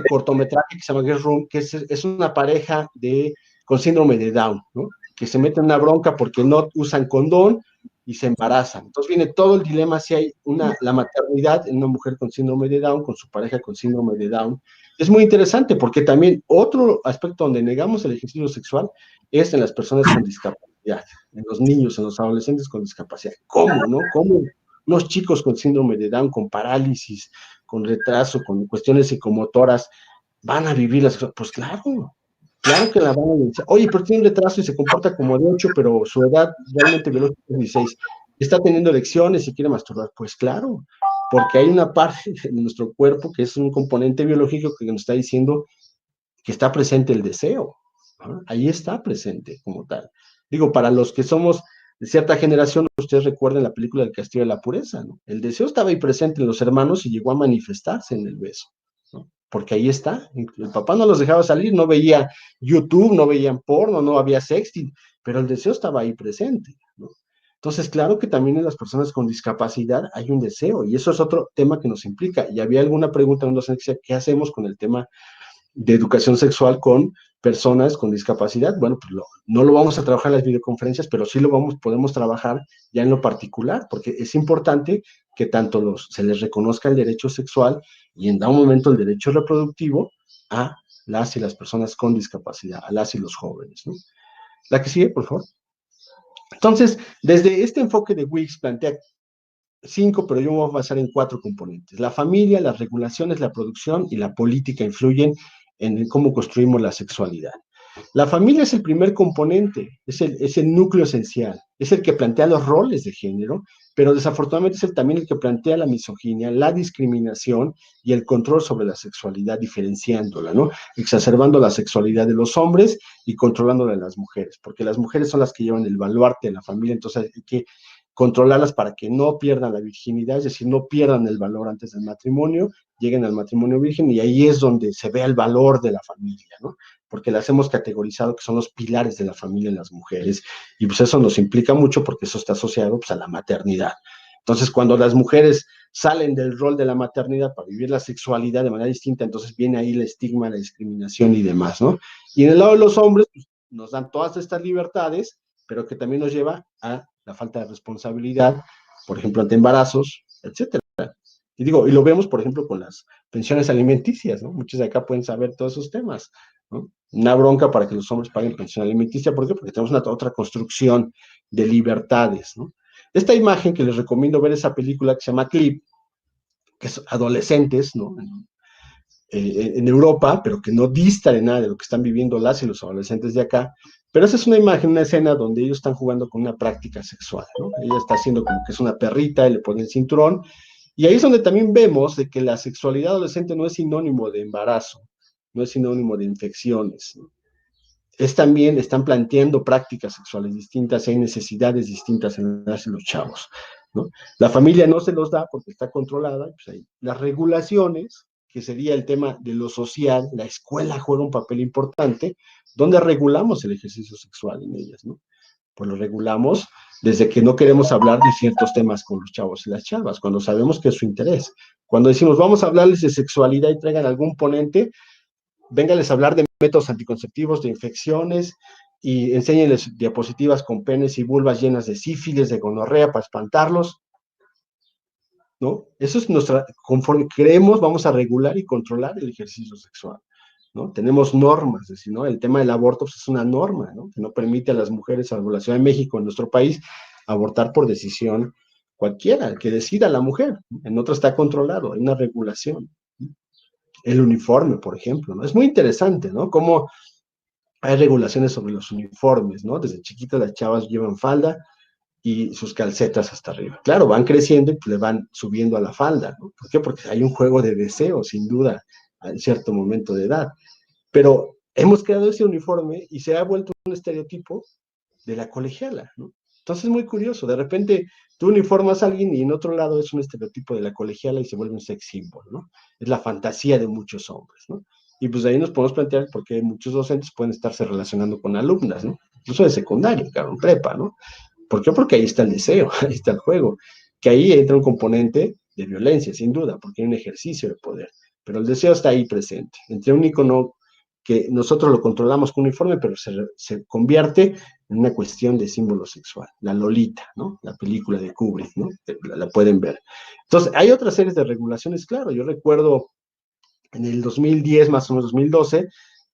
cortometraje que se llama Girls Room, que es una pareja con síndrome de Down, ¿no? Que se meten en una bronca porque no usan condón y se embarazan. Entonces viene todo el dilema si hay la maternidad en una mujer con síndrome de Down, con su pareja con síndrome de Down. Es muy interesante porque también otro aspecto donde negamos el ejercicio sexual es en las personas con discapacidad, en los niños, en los adolescentes con discapacidad. ¿Cómo, no? ¿Cómo unos chicos con síndrome de Down, con parálisis, con retraso, con cuestiones psicomotoras, van a vivir las cosas? Pues claro, claro que la van a vivir. Oye, pero tiene un retraso y se comporta como de 8, pero su edad realmente biológica es 16. Está teniendo erecciones y quiere masturbar. Pues claro, porque hay una parte de nuestro cuerpo que es un componente biológico que nos está diciendo que está presente el deseo. ¿No? Ahí está presente como tal. Digo, para los que somos de cierta generación, ustedes recuerdan la película del Castillo de la Pureza, ¿no? El deseo estaba ahí presente en los hermanos y llegó a manifestarse en el beso, ¿no? Porque ahí está. El papá no los dejaba salir, no veía YouTube, no veían porno, no había sexting, pero el deseo estaba ahí presente, ¿no? Entonces, claro que también en las personas con discapacidad hay un deseo, y eso es otro tema que nos implica. Y había alguna pregunta en docente, ¿qué hacemos con el tema de educación sexual con personas con discapacidad? Bueno, pues no lo vamos a trabajar en las videoconferencias, pero sí podemos trabajar ya en lo particular, porque es importante que tanto se les reconozca el derecho sexual y en dado momento el derecho reproductivo a las y las personas con discapacidad, a las y los jóvenes, ¿no? La que sigue, por favor. Entonces, desde este enfoque de Wicks plantea 5, pero yo me voy a basar en 4 componentes. La familia, las regulaciones, la producción y la política influyen en cómo construimos la sexualidad. La familia es el primer componente, es el núcleo esencial, es el que plantea los roles de género, pero desafortunadamente es también el que plantea la misoginia, la discriminación y el control sobre la sexualidad, diferenciándola, ¿no? Exacerbando la sexualidad de los hombres y controlándola de las mujeres, porque las mujeres son las que llevan el baluarte de la familia, entonces hay que controlarlas para que no pierdan la virginidad, es decir, no pierdan el valor antes del matrimonio, lleguen al matrimonio virgen y ahí es donde se ve el valor de la familia, ¿no? Porque las hemos categorizado que son los pilares de la familia en las mujeres, y pues eso nos implica mucho porque eso está asociado pues a la maternidad. Entonces, cuando las mujeres salen del rol de la maternidad para vivir la sexualidad de manera distinta, entonces viene ahí el estigma, la discriminación y demás, ¿no? Y en el lado de los hombres, pues, nos dan todas estas libertades, pero que también nos lleva a la falta de responsabilidad, por ejemplo, ante embarazos, etcétera. Y digo, y lo vemos, por ejemplo, con las pensiones alimenticias, ¿no? Muchos de acá pueden saber todos esos temas, ¿no? Una bronca para que los hombres paguen pensión alimenticia, ¿por qué? Porque tenemos otra construcción de libertades, ¿no? Esta imagen que les recomiendo ver, esa película que se llama Clip, que es adolescentes, ¿no? En Europa, pero que no dista de nada de lo que están viviendo las y los adolescentes de acá, pero esa es una imagen, una escena donde ellos están jugando con una práctica sexual, ¿no? Ella está haciendo como que es una perrita y le pone el cinturón, y ahí es donde también vemos de que la sexualidad adolescente no es sinónimo de embarazo, no es sinónimo de infecciones, ¿no? Es también, están planteando prácticas sexuales distintas, hay necesidades distintas en los chavos, ¿no? La familia no se los da porque está controlada, pues hay las regulaciones, que sería el tema de lo social, la escuela juega un papel importante, donde regulamos el ejercicio sexual en ellas, ¿no? Pues lo regulamos desde que no queremos hablar de ciertos temas con los chavos y las chavas, cuando sabemos que es su interés. Cuando decimos, vamos a hablarles de sexualidad y traigan algún ponente, véngales a hablar de métodos anticonceptivos, de infecciones, y enséñenles diapositivas con penes y vulvas llenas de sífilis, de gonorrea, para espantarlos, ¿no? Eso es nuestra, conforme creemos, vamos a regular y controlar el ejercicio sexual, ¿no? Tenemos normas, es decir, ¿no? El tema del aborto pues, es una norma, ¿no? Que no permite a las mujeres, salvo la Ciudad de México, en nuestro país, abortar por decisión cualquiera, que decida la mujer. En otra está controlado, hay una regulación. El uniforme, por ejemplo, ¿no? Es muy interesante, ¿no? Cómo hay regulaciones sobre los uniformes, ¿no? Desde chiquitas las chavas llevan falda y sus calcetas hasta arriba. Claro, van creciendo y pues, le van subiendo a la falda, ¿no? ¿Por qué? Porque hay un juego de deseo, sin duda, a cierto momento de edad. Pero hemos creado ese uniforme y se ha vuelto un estereotipo de la colegiala, ¿no? Entonces es muy curioso, de repente tú uniformas a alguien y en otro lado es un estereotipo de la colegiala y se vuelve un sex symbol, ¿no? Es la fantasía de muchos hombres, ¿no? Y pues ahí nos podemos plantear por qué muchos docentes pueden estarse relacionando con alumnas, ¿no? Incluso de secundaria, claro, en prepa, ¿no? ¿Por qué? Porque ahí está el deseo, ahí está el juego, que ahí entra un componente de violencia, sin duda, porque hay un ejercicio de poder, pero el deseo está ahí presente, entre un icono que nosotros lo controlamos con uniforme, pero se convierte en una cuestión de símbolo sexual. La Lolita, ¿no? La película de Kubrick, ¿no? La pueden ver. Entonces, hay otras series de regulaciones, claro. Yo recuerdo en el 2010, más o menos 2012,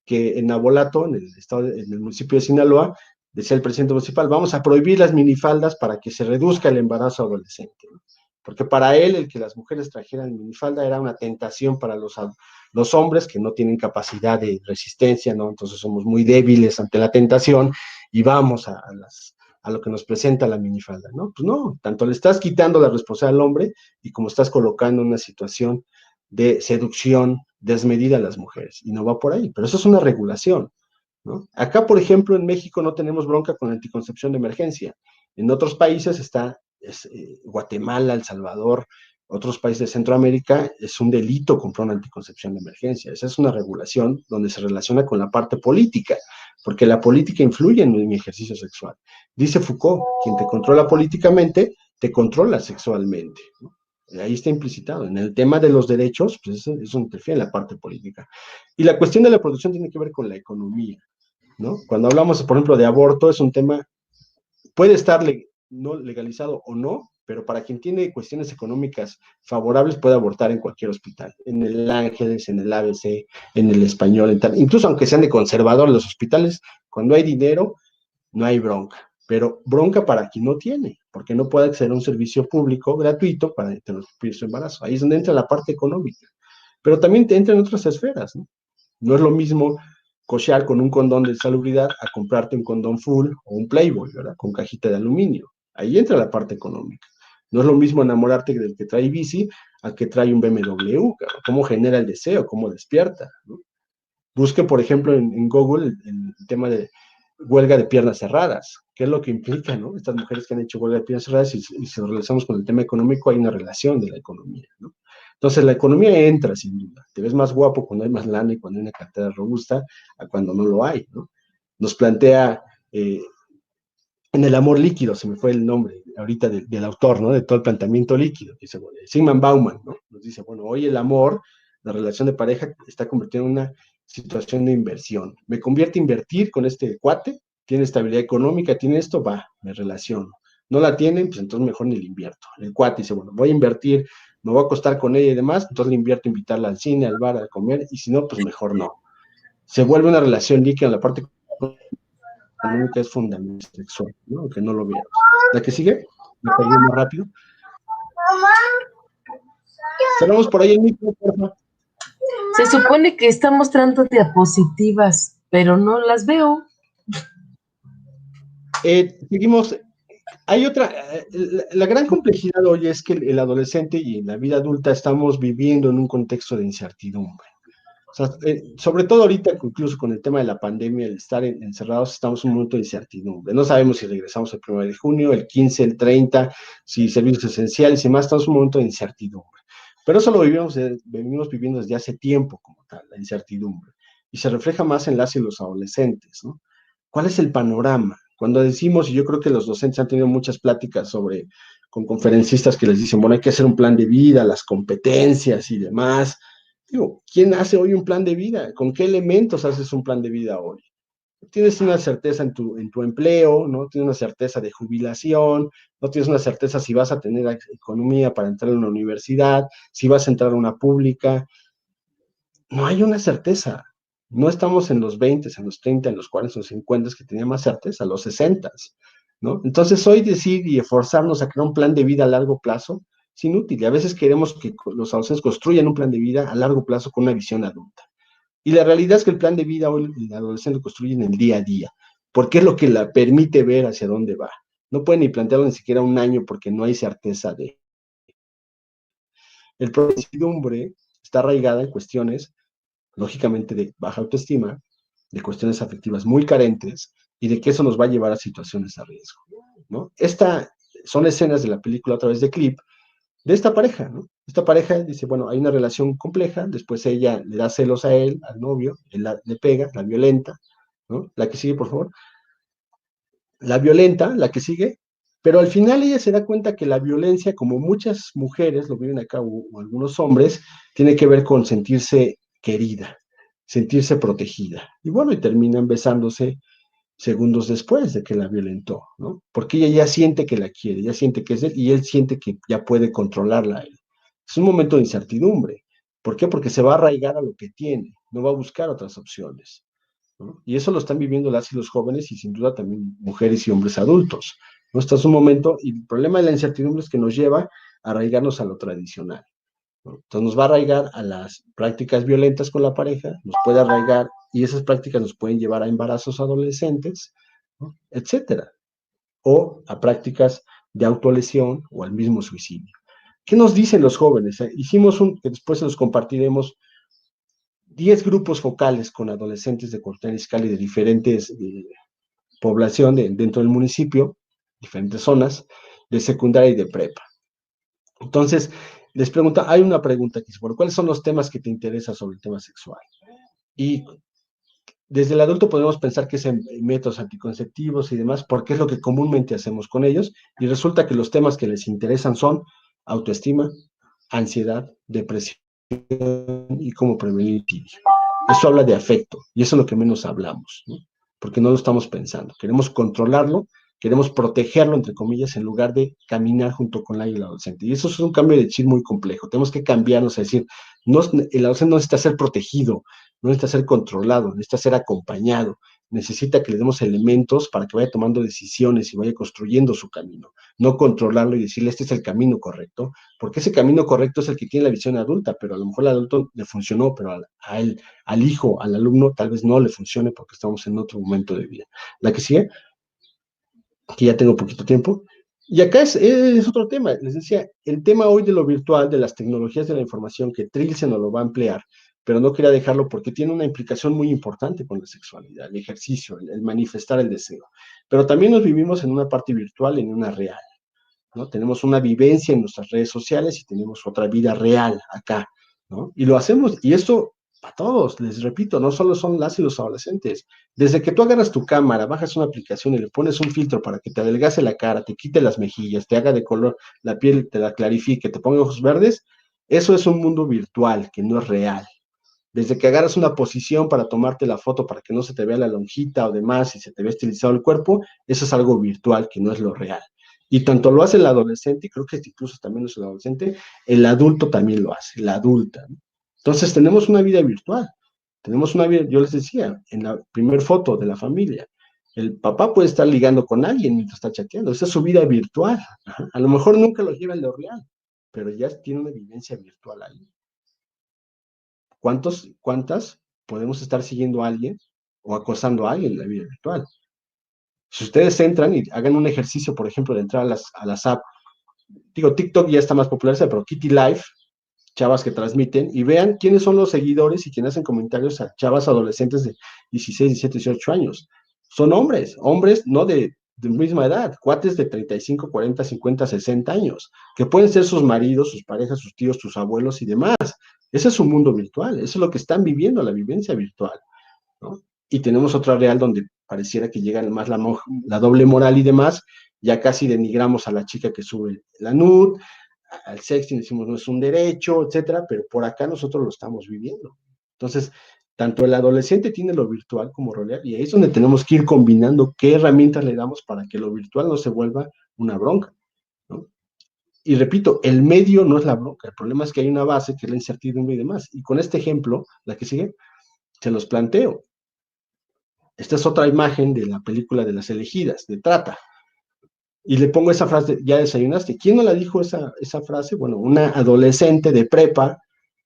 que en Nabolato, en el municipio de Sinaloa, decía el presidente municipal, vamos a prohibir las minifaldas para que se reduzca el embarazo adolescente, ¿no? Porque para él el que las mujeres trajeran minifalda era una tentación para los hombres que no tienen capacidad de resistencia, ¿no? Entonces somos muy débiles ante la tentación y vamos a lo que nos presenta la minifalda, ¿no? Pues no, tanto le estás quitando la responsabilidad al hombre y como estás colocando en una situación de seducción desmedida a las mujeres, y no va por ahí, pero eso es una regulación, ¿no? Acá, por ejemplo, en México no tenemos bronca con la anticoncepción de emergencia, en otros países está Guatemala, El Salvador, otros países de Centroamérica, es un delito comprar una anticoncepción de emergencia. Esa es una regulación donde se relaciona con la parte política, porque la política influye en mi ejercicio sexual. Dice Foucault, quien te controla políticamente, te controla sexualmente, ¿no? Ahí está implicitado. En el tema de los derechos, pues eso interfiere en la parte política. Y la cuestión de la producción tiene que ver con la economía, ¿no? Cuando hablamos, por ejemplo, de aborto, es un tema, puede estar no legalizado o no, pero para quien tiene cuestiones económicas favorables puede abortar en cualquier hospital, en el Ángeles, en el ABC, en el Español, en tal, incluso aunque sean de conservador los hospitales, cuando hay dinero, no hay bronca, pero bronca para quien no tiene, porque no puede acceder a un servicio público gratuito para interrumpir su embarazo. Ahí es donde entra la parte económica, pero también entra en otras esferas, ¿no? No es lo mismo cochear con un condón de salubridad a comprarte un condón full o un Playboy, ¿verdad? Con cajita de aluminio. Ahí entra la parte económica. No es lo mismo enamorarte del que trae bici al que trae un BMW, claro. Cómo genera el deseo, cómo despierta, ¿no? Busque, por ejemplo, en Google el tema de huelga de piernas cerradas. ¿Qué es lo que implica, no? Estas mujeres que han hecho huelga de piernas cerradas, y si lo relacionamos con el tema económico, hay una relación de la economía, ¿no? Entonces, la economía entra, sin duda. Te ves más guapo cuando hay más lana y cuando hay una cartera robusta a cuando no lo hay, ¿no? Nos plantea en El amor líquido, se me fue el nombre ahorita del autor, ¿no? De todo el planteamiento líquido. Dice, bueno, Zygmunt Bauman, ¿no? Nos dice, bueno, hoy el amor, la relación de pareja está convirtiendo en una situación de inversión. Me convierte a invertir con este cuate, tiene estabilidad económica, tiene esto, va, me relaciono. No la tienen, pues entonces mejor ni le invierto. El cuate dice, bueno, voy a invertir, me voy a acostar con ella y demás, entonces le invierto a invitarla al cine, al bar, a comer, y si no, pues mejor no. Se vuelve una relación líquida en la parte económica, es fundamental sexual, ¿no? Aunque no lo veamos. La que sigue, me perdí más rápido. Cerramos por ahí el micro, por favor. Se supone que está mostrando diapositivas, pero no las veo. Seguimos. Hay otra, la gran complejidad hoy es que el adolescente y la vida adulta estamos viviendo en un contexto de incertidumbre. O sea, sobre todo ahorita, incluso con el tema de la pandemia, el estar encerrados, estamos en un momento de incertidumbre. No sabemos si regresamos el 1 de junio, el 15, el 30, si servicios esenciales y más, estamos en un momento de incertidumbre. Pero eso lo venimos viviendo desde hace tiempo como tal, la incertidumbre. Y se refleja más en las y los adolescentes, ¿no? ¿Cuál es el panorama? Cuando decimos, y yo creo que los docentes han tenido muchas pláticas con conferencistas que les dicen, bueno, hay que hacer un plan de vida, las competencias y demás. Digo, ¿quién hace hoy un plan de vida? ¿Con qué elementos haces un plan de vida hoy? Tienes una certeza en tu empleo, ¿no? Tienes una certeza de jubilación, no tienes una certeza si vas a tener economía para entrar a una universidad, si vas a entrar a una pública. No hay una certeza. No estamos en los 20, en los 30, en los 40, en los 50 que tenía más certeza, los 60, ¿no? Entonces hoy decir y esforzarnos a crear un plan de vida a largo plazo es inútil. Y a veces queremos que los adolescentes construyan un plan de vida a largo plazo con una visión adulta. Y la realidad es que el plan de vida hoy el adolescente construye en el día a día, porque es lo que la permite ver hacia dónde va. No puede ni plantearlo ni siquiera un año porque no hay certeza de. El problema de la incertidumbre está arraigada en cuestiones lógicamente de baja autoestima, de cuestiones afectivas muy carentes y de que eso nos va a llevar a situaciones de riesgo, ¿no? Son escenas de la película a través de clip de esta pareja, ¿no? Esta pareja dice, bueno, hay una relación compleja, después ella le da celos a él, al novio, él le pega, la violenta, ¿no? La que sigue, por favor. La violenta, la que sigue, pero al final ella se da cuenta que la violencia, como muchas mujeres lo viven acá, o algunos hombres, tiene que ver con sentirse querida, sentirse protegida. Y bueno, y terminan besándose segundos después de que la violentó, ¿no? Porque ella ya siente que la quiere, ya siente que es él, y él siente que ya puede controlarla a él. Es un momento de incertidumbre. ¿Por qué? Porque se va a arraigar a lo que tiene, no va a buscar otras opciones, ¿no? Y eso lo están viviendo las y los jóvenes y sin duda también mujeres y hombres adultos, ¿no? Este es un momento, y el problema de la incertidumbre es que nos lleva a arraigarnos a lo tradicional, ¿no? Entonces nos va a arraigar a las prácticas violentas con la pareja, nos puede arraigar, y esas prácticas nos pueden llevar a embarazos adolescentes, ¿no? Etcétera, o a prácticas de autolesión o al mismo suicidio. ¿Qué nos dicen los jóvenes? Hicimos que después se los compartiremos, 10 grupos focales con adolescentes de Cortés Izcalli de diferentes población dentro del municipio, diferentes zonas, de secundaria y de prepa. Entonces, les pregunta, hay una pregunta que dice, ¿cuáles son los temas que te interesan sobre el tema sexual? Y desde el adulto podemos pensar que es en métodos anticonceptivos y demás, porque es lo que comúnmente hacemos con ellos, y resulta que los temas que les interesan son autoestima, ansiedad, depresión y cómo prevenir el suicidio. Eso habla de afecto, y eso es lo que menos hablamos, ¿no? Porque no lo estamos pensando. Queremos controlarlo, queremos protegerlo, entre comillas, en lugar de caminar junto con el adolescente. Y eso es un cambio de chip muy complejo. Tenemos que cambiarnos a decir, no, el adolescente no necesita ser protegido, no necesita ser controlado, necesita ser acompañado, necesita que le demos elementos para que vaya tomando decisiones y vaya construyendo su camino, no controlarlo y decirle este es el camino correcto, porque ese camino correcto es el que tiene la visión adulta, pero a lo mejor al adulto le funcionó, pero a él, al hijo, al alumno, tal vez no le funcione porque estamos en otro momento de vida. La que sigue, que ya tengo poquito tiempo. Y acá es otro tema, les decía, el tema hoy de lo virtual, de las tecnologías de la información, que Trilce nos lo va a ampliar, pero no quería dejarlo porque tiene una implicación muy importante con la sexualidad, el ejercicio, el manifestar el deseo. Pero también nos vivimos en una parte virtual y en una real, ¿no? Tenemos una vivencia en nuestras redes sociales y tenemos otra vida real acá, ¿no? Y lo hacemos, y esto para todos, les repito, no solo son las y los adolescentes. Desde que tú agarras tu cámara, bajas una aplicación y le pones un filtro para que te adelgace la cara, te quite las mejillas, te haga de color la piel, te la clarifique, te ponga ojos verdes, eso es un mundo virtual que no es real. Desde que agarras una posición para tomarte la foto para que no se te vea la lonjita o demás y se te vea estilizado el cuerpo, eso es algo virtual que no es lo real. Y tanto lo hace el adolescente, y creo que incluso también no es el adolescente, el adulto también lo hace, la adulta, ¿no? Entonces tenemos una vida virtual, tenemos una vida, yo les decía, en la primer foto de la familia, el papá puede estar ligando con alguien mientras está chateando, esa es su vida virtual. Ajá. A lo mejor nunca lo lleva en lo real, pero ya tiene una vivencia virtual ahí. ¿Cuántas podemos estar siguiendo a alguien o acosando a alguien en la vida virtual? Si ustedes entran y hagan un ejercicio, por ejemplo, de entrar a las apps, digo, TikTok ya está más popular, pero Kitty Live, chavas que transmiten, y vean quiénes son los seguidores y quienes hacen comentarios a chavas adolescentes de 16, 17, 18 años. Son hombres no de misma edad, cuates de 35, 40, 50, 60 años, que pueden ser sus maridos, sus parejas, sus tíos, sus abuelos y demás. Ese es su mundo virtual, eso es lo que están viviendo, la vivencia virtual, ¿no? Y tenemos otra real donde pareciera que llega más la doble moral y demás, ya casi denigramos a la chica que sube la nude, al sexting decimos no es un derecho, etcétera, pero por acá nosotros lo estamos viviendo. Entonces, tanto el adolescente tiene lo virtual como lo real, y ahí es donde tenemos que ir combinando qué herramientas le damos para que lo virtual no se vuelva una bronca, ¿no? Y repito, el medio no es la bronca, el problema es que hay una base que es la incertidumbre y demás. Y con este ejemplo, la que sigue, se los planteo. Esta es otra imagen de la película de Las Elegidas, de Trata. Y le pongo esa frase, ¿ya desayunaste? ¿Quién no la dijo esa frase? Bueno, una adolescente de prepa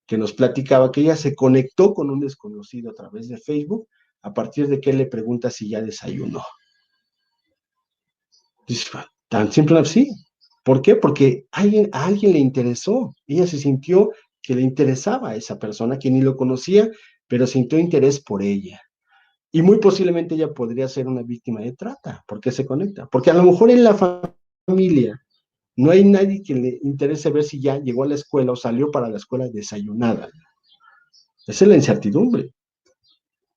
que nos platicaba que ella se conectó con un desconocido a través de Facebook, a partir de que él le pregunta si ya desayunó. Dice, tan simple así. ¿Por qué? Porque a alguien le interesó. Ella se sintió que le interesaba a esa persona, que ni lo conocía, pero sintió interés por ella. Y muy posiblemente ella podría ser una víctima de trata. ¿Por qué se conecta? Porque a lo mejor en la familia no hay nadie que le interese ver si ya llegó a la escuela o salió para la escuela desayunada. Esa es la incertidumbre.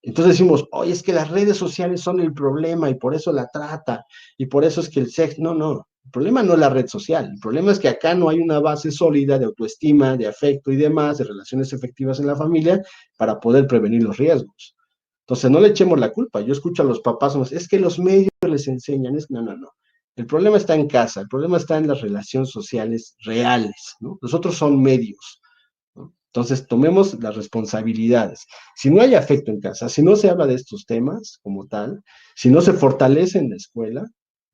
Entonces decimos, oye, es que las redes sociales son el problema y por eso la trata y por eso es que el sexo, no, el problema no es la red social, el problema es que acá no hay una base sólida de autoestima, de afecto y demás, de relaciones efectivas en la familia para poder prevenir los riesgos. Entonces no le echemos la culpa, yo escucho a los papás, es que los medios les enseñan, no. El problema está en casa, el problema está en las relaciones sociales reales, ¿no? Los otros son medios, ¿no? Entonces, tomemos las responsabilidades. Si no hay afecto en casa, si no se habla de estos temas como tal, si no se fortalece en la escuela,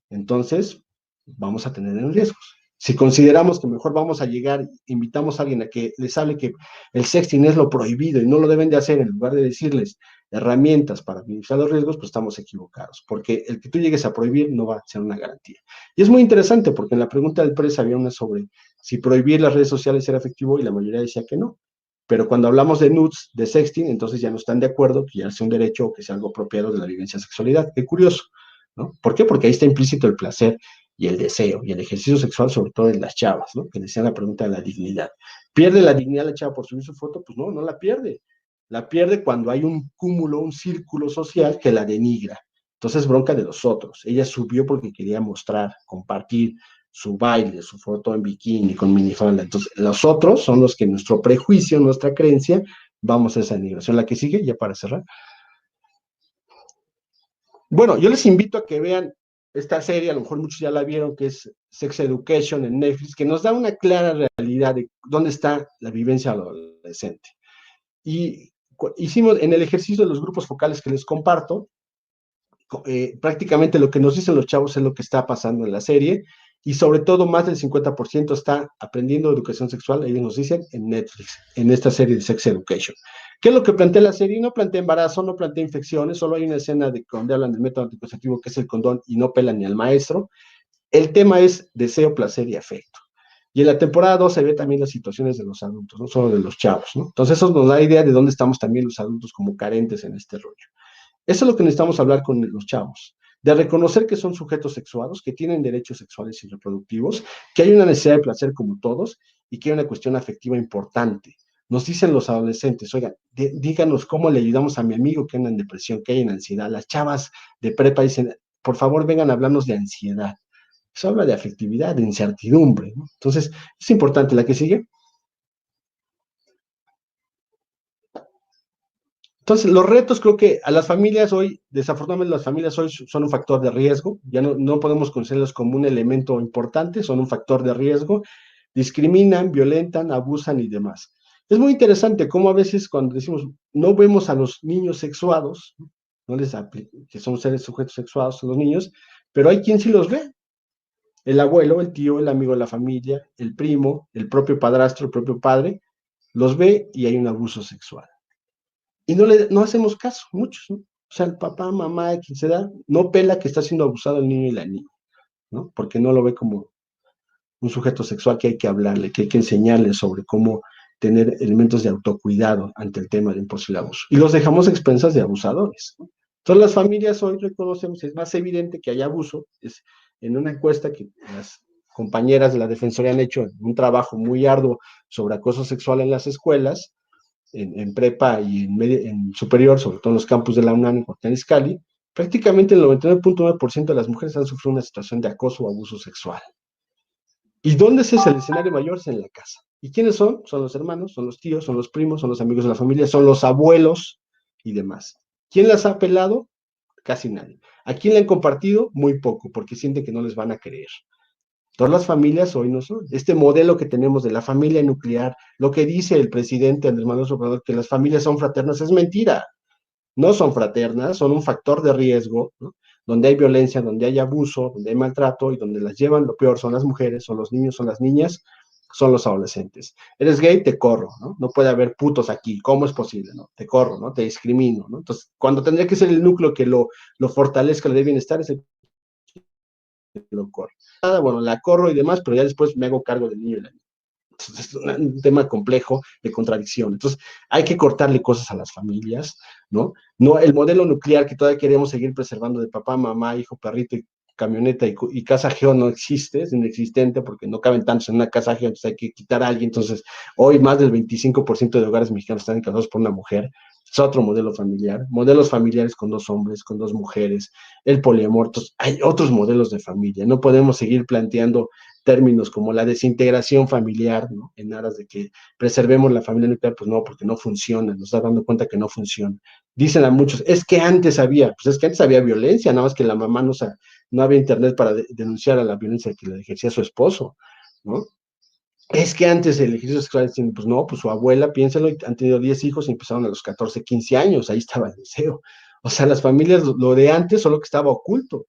entonces vamos a tener en riesgos. Si consideramos que mejor vamos a llegar, invitamos a alguien a que les hable que el sexting es lo prohibido y no lo deben de hacer, en lugar de decirles herramientas para minimizar los riesgos, pues estamos equivocados, porque el que tú llegues a prohibir no va a ser una garantía. Y es muy interesante, porque en la pregunta del PRES había una sobre si prohibir las redes sociales era efectivo y la mayoría decía que no. Pero cuando hablamos de nudes, de sexting, entonces ya no están de acuerdo que ya sea un derecho o que sea algo apropiado de la vivencia de sexualidad. Qué curioso, ¿no? ¿Por qué? Porque ahí está implícito el placer y el deseo y el ejercicio sexual, sobre todo en las chavas, ¿no? Que decían la pregunta de la dignidad. ¿Pierde la dignidad la chava por subir su foto? Pues no la pierde. La pierde cuando hay un cúmulo, un círculo social que la denigra. Entonces, bronca de los otros. Ella subió porque quería mostrar, compartir su baile, su foto en bikini, con minifalda. Entonces, los otros son los que nuestro prejuicio, nuestra creencia, vamos a esa denigración. La que sigue, ya para cerrar. Bueno, yo les invito a que vean esta serie, a lo mejor muchos ya la vieron, que es Sex Education en Netflix, que nos da una clara realidad de dónde está la vivencia adolescente. Y hicimos en el ejercicio de los grupos focales que les comparto, prácticamente lo que nos dicen los chavos es lo que está pasando en la serie, y sobre todo más del 50% está aprendiendo educación sexual, ellos nos dicen, en Netflix, en esta serie de Sex Education. ¿Qué es lo que plantea la serie? No plantea embarazo, no plantea infecciones, solo hay una escena de donde hablan del método anticonceptivo, que es el condón, y no pelan ni al maestro. El tema es deseo, placer y afecto. Y en la temporada 2 se ve también las situaciones de los adultos, no solo de los chavos, ¿no? Entonces eso nos da idea de dónde estamos también los adultos como carentes en este rollo. Eso es lo que necesitamos hablar con los chavos, de reconocer que son sujetos sexuados, que tienen derechos sexuales y reproductivos, que hay una necesidad de placer como todos y que hay una cuestión afectiva importante. Nos dicen los adolescentes, oigan, díganos cómo le ayudamos a mi amigo que anda en depresión, que hay en ansiedad. Las chavas de prepa dicen, por favor, vengan a hablarnos de ansiedad. Eso habla de afectividad, de incertidumbre, ¿no? Entonces, es importante. La que sigue. Entonces, los retos creo que a las familias hoy, desafortunadamente las familias hoy son un factor de riesgo, ya no podemos considerarlos como un elemento importante, son un factor de riesgo, discriminan, violentan, abusan y demás. Es muy interesante cómo a veces cuando decimos no vemos a los niños sexuados, no les aplica, que son seres sujetos sexuados, son los niños, pero hay quien sí los ve. El abuelo, el tío, el amigo de la familia, el primo, el propio padrastro, el propio padre, los ve y hay un abuso sexual. Y no hacemos caso, muchos, ¿no? O sea, el papá, mamá, quien se da, no pela que está siendo abusado el niño y la niña, ¿no? Porque no lo ve como un sujeto sexual que hay que hablarle, que hay que enseñarle sobre cómo tener elementos de autocuidado ante el tema del posible abuso. Y los dejamos a expensas de abusadores, ¿no? Todas las familias hoy reconocemos, es más evidente que hay abuso, es en una encuesta que las compañeras de la Defensoría han hecho un trabajo muy arduo sobre acoso sexual en las escuelas, en prepa y en superior, sobre todo en los campus de la UNAM en Cortés Izcalli, prácticamente el 99.9% de las mujeres han sufrido una situación de acoso o abuso sexual. ¿Y dónde es el escenario mayor? Es en la casa. ¿Y quiénes son? Son los hermanos, son los tíos, son los primos, son los amigos de la familia, son los abuelos y demás. ¿Quién las ha apelado? Casi nadie. ¿A quién le han compartido? Muy poco, porque sienten que no les van a creer. Todas las familias hoy no son. Este modelo que tenemos de la familia nuclear, lo que dice el presidente Andrés Manuel López Obrador, que las familias son fraternas, es mentira. No son fraternas, son un factor de riesgo, ¿no? Donde hay violencia, donde hay abuso, donde hay maltrato y donde las llevan, lo peor son las mujeres, son los niños, son las niñas, son los adolescentes. Eres gay, te corro, ¿no? No puede haber putos aquí, ¿cómo es posible? ¿No? Te corro, ¿no? Te discrimino, ¿no? Entonces, cuando tendría que ser el núcleo que lo fortalezca, le dé bienestar, es el que lo corre. Bueno, la corro y demás, pero ya después me hago cargo del niño y la niña. Entonces, es un tema complejo de contradicción. Entonces, hay que cortarle cosas a las familias, ¿no? No, el modelo nuclear que todavía queremos seguir preservando de papá, mamá, hijo, perrito y camioneta y casa geo no existe, es inexistente porque no caben tantos en una casa geo, entonces hay que quitar a alguien. Entonces, hoy más del 25% de hogares mexicanos están encargados por una mujer. Es otro modelo familiar, modelos familiares con 2 hombres, con 2 mujeres, el poliamor. Entonces, hay otros modelos de familia. No podemos seguir planteando términos como la desintegración familiar, ¿no? En aras de que preservemos la familia nuclear, pues no, porque no funciona, nos está dando cuenta que no funciona. Dicen a muchos, es que antes había, pues es que antes había violencia, nada más que la mamá no había internet para denunciar a la violencia que le ejercía su esposo, ¿no? Es que antes el ejercicio sexual, pues no, pues su abuela, piénsalo, han tenido 10 hijos y empezaron a los 14, 15 años, ahí estaba el deseo. O sea, las familias, lo de antes solo que estaba oculto,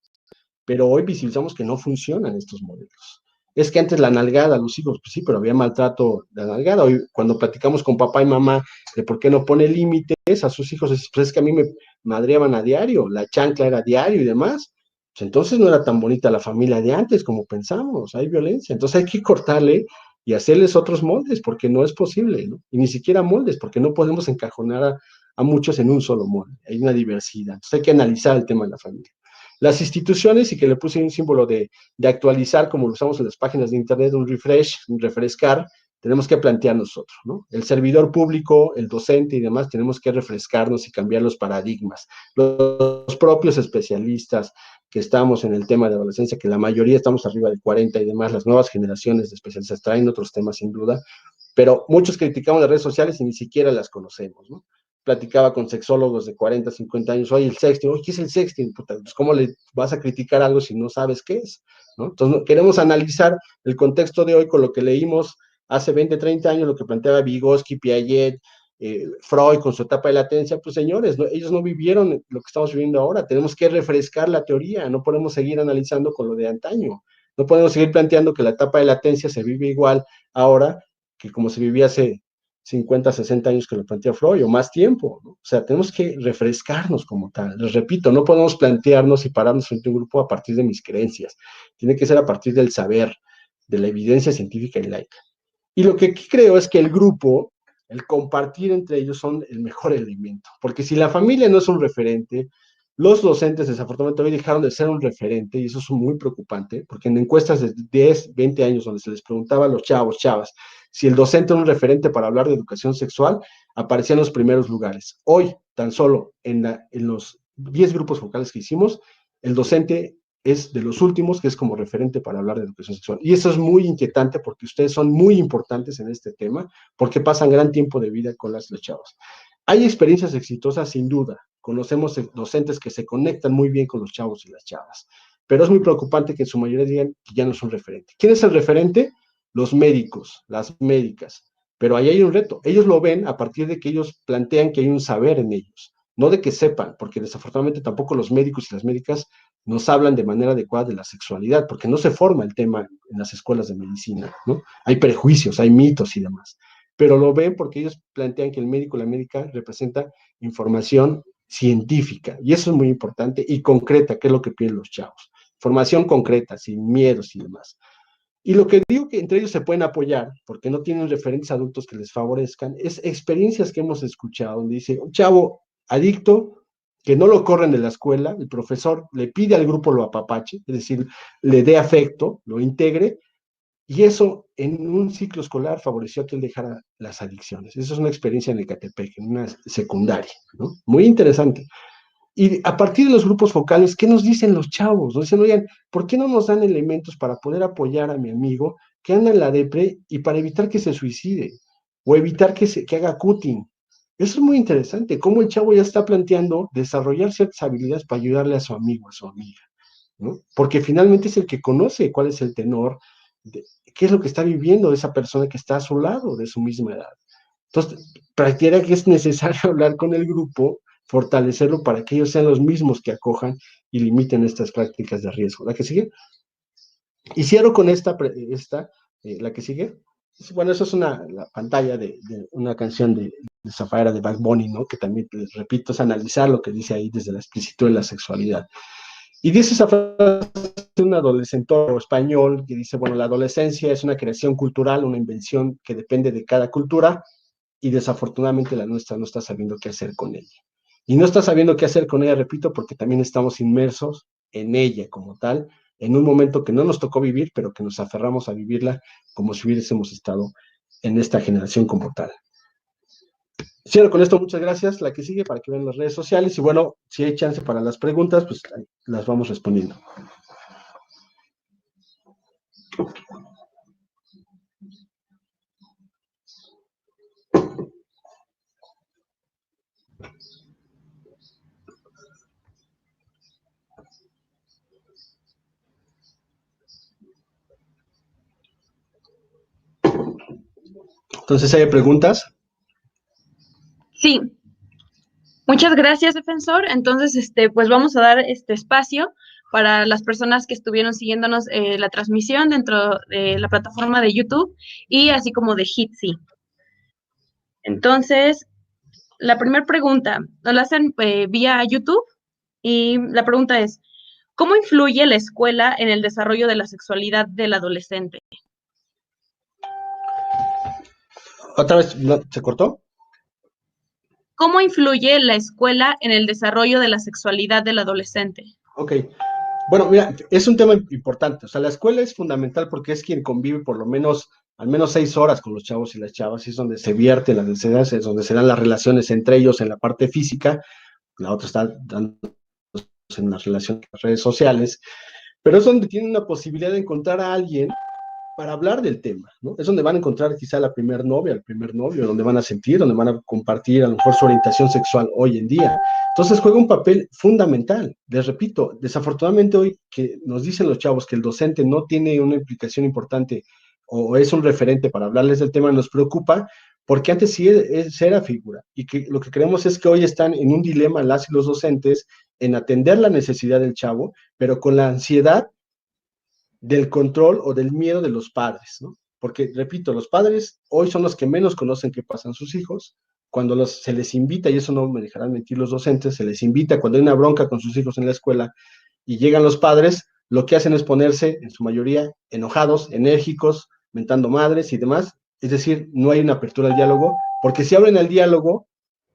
pero hoy visibilizamos que no funcionan estos modelos. Es que antes la nalgada a los hijos, pues sí, pero había maltrato de la nalgada. Hoy, cuando platicamos con papá y mamá de por qué no pone límites a sus hijos, pues es que a mí me madreaban a diario, la chancla era a diario y demás. Pues entonces no era tan bonita la familia de antes como pensamos, hay violencia. Entonces hay que cortarle y hacerles otros moldes, porque no es posible, ¿no? Y ni siquiera moldes, porque no podemos encajonar a muchos en un solo molde. Hay una diversidad. Entonces hay que analizar el tema de la familia. Las instituciones, y que le puse un símbolo de actualizar, como lo usamos en las páginas de internet, un refresh, un refrescar, tenemos que plantear nosotros, ¿no? El servidor público, el docente y demás, tenemos que refrescarnos y cambiar los paradigmas. Los propios especialistas que estamos en el tema de adolescencia, que la mayoría estamos arriba de 40 y demás, las nuevas generaciones de especialistas traen otros temas sin duda, pero muchos criticamos las redes sociales y ni siquiera las conocemos, ¿no? Platicaba con sexólogos de 40, 50 años, oye, el sexting, oye, ¿qué es el sexting? Puta, pues, ¿cómo le vas a criticar algo si no sabes qué es? ¿No? Entonces, queremos analizar el contexto de hoy con lo que leímos hace 20, 30 años, lo que planteaba Vygotsky, Piaget, Freud con su etapa de latencia, pues señores, ellos no vivieron lo que estamos viviendo ahora, tenemos que refrescar la teoría, no podemos seguir analizando con lo de antaño, no podemos seguir planteando que la etapa de latencia se vive igual ahora que como se vivía hace 50, 60 años que lo planteó Freud, o más tiempo, ¿no? O sea, tenemos que refrescarnos como tal. Les repito, no podemos plantearnos y pararnos frente a un grupo a partir de mis creencias. Tiene que ser a partir del saber, de la evidencia científica y laica. Y lo que aquí creo es que el grupo, el compartir entre ellos son el mejor elemento, porque si la familia no es un referente, los docentes desafortunadamente hoy dejaron de ser un referente y eso es muy preocupante, porque en encuestas de 10, 20 años donde se les preguntaba a los chavos, chavas, si el docente era un referente para hablar de educación sexual, aparecía en los primeros lugares. Hoy, tan solo en los 10 grupos focales que hicimos, el docente es de los últimos que es como referente para hablar de educación sexual. Y eso es muy inquietante porque ustedes son muy importantes en este tema, porque pasan gran tiempo de vida con los chavos. Hay experiencias exitosas, sin duda. Conocemos docentes que se conectan muy bien con los chavos y las chavas, pero es muy preocupante que en su mayoría digan que ya no es un referente. ¿Quién es el referente? Los médicos, las médicas. Pero ahí hay un reto. Ellos lo ven a partir de que ellos plantean que hay un saber en ellos, no de que sepan, porque desafortunadamente tampoco los médicos y las médicas nos hablan de manera adecuada de la sexualidad, porque no se forma el tema en las escuelas de medicina, ¿no? Hay prejuicios, hay mitos y demás, pero lo ven porque ellos plantean que el médico o la médica representa información científica, y eso es muy importante y concreta, que es lo que piden los chavos. Información concreta, sin miedos y demás. Y lo que digo que entre ellos se pueden apoyar, porque no tienen referentes adultos que les favorezcan, es experiencias que hemos escuchado, donde dice, un chavo adicto, que no lo corren de la escuela, el profesor le pide al grupo lo apapache, es decir, le dé afecto, lo integre, y eso en un ciclo escolar favoreció que él dejara las adicciones. Esa es una experiencia en Ecatepec, en una secundaria, ¿no? Muy interesante. Y a partir de los grupos focales, ¿qué nos dicen los chavos? Nos dicen, oigan, ¿por qué no nos dan elementos para poder apoyar a mi amigo que anda en la depre y para evitar que se suicide o evitar que haga cutting? Eso es muy interesante, cómo el chavo ya está planteando desarrollar ciertas habilidades para ayudarle a su amigo, a su amiga, ¿no? Porque finalmente es el que conoce cuál es el tenor, qué es lo que está viviendo esa persona que está a su lado, de su misma edad. Entonces, pareciera que es necesario hablar con el grupo, fortalecerlo para que ellos sean los mismos que acojan y limiten estas prácticas de riesgo. ¿La que sigue? Y cierro con la que sigue. Bueno, eso es la pantalla de una canción de Zafaera de Bad Bunny, ¿no? Que también, les repito, es analizar lo que dice ahí desde la explicitud de la sexualidad. Y dice esa frase de un adolescente español que dice, bueno, la adolescencia es una creación cultural, una invención que depende de cada cultura, y desafortunadamente la nuestra no está sabiendo qué hacer con ella. Y no está sabiendo qué hacer con ella, repito, porque también estamos inmersos en ella como tal, en un momento que no nos tocó vivir, pero que nos aferramos a vivirla como si hubiésemos estado en esta generación como tal. Cierro con esto, muchas gracias. La que sigue para que vean las redes sociales y bueno, si hay chance para las preguntas, pues las vamos respondiendo. Entonces, ¿hay preguntas? Sí, muchas gracias, defensor. Entonces, pues vamos a dar este espacio para las personas que estuvieron siguiéndonos la transmisión dentro de la plataforma de YouTube y así como de Jitsi. Entonces, la primera pregunta nos la hacen vía YouTube y la pregunta es, ¿cómo influye la escuela en el desarrollo de la sexualidad del adolescente? ¿Otra vez se cortó? ¿Cómo influye la escuela en el desarrollo de la sexualidad del adolescente? Ok. Bueno, mira, es un tema importante. O sea, la escuela es fundamental porque es quien convive por lo menos, al menos 6 horas con los chavos y las chavas, y es donde se vierte las necesidades, es donde se dan las relaciones entre ellos en la parte física, la otra está dando en las relaciones en las redes sociales, pero es donde tienen una posibilidad de encontrar a alguien para hablar del tema, ¿no? Es donde van a encontrar quizá la primer novia, el primer novio, donde van a sentir, donde van a compartir a lo mejor su orientación sexual hoy en día. Entonces juega un papel fundamental. Les repito, desafortunadamente hoy que nos dicen los chavos que el docente no tiene una implicación importante o es un referente para hablarles del tema, nos preocupa porque antes sí era figura, y que lo que creemos es que hoy están en un dilema las y los docentes en atender la necesidad del chavo, pero con la ansiedad del control o del miedo de los padres, ¿no? Porque, repito, los padres hoy son los que menos conocen qué pasan sus hijos. Cuando se les invita, y eso no me dejarán mentir los docentes, se les invita cuando hay una bronca con sus hijos en la escuela y llegan los padres, lo que hacen es ponerse, en su mayoría, enojados, enérgicos, mentando madres y demás. Es decir, no hay una apertura al diálogo, porque si abren el diálogo,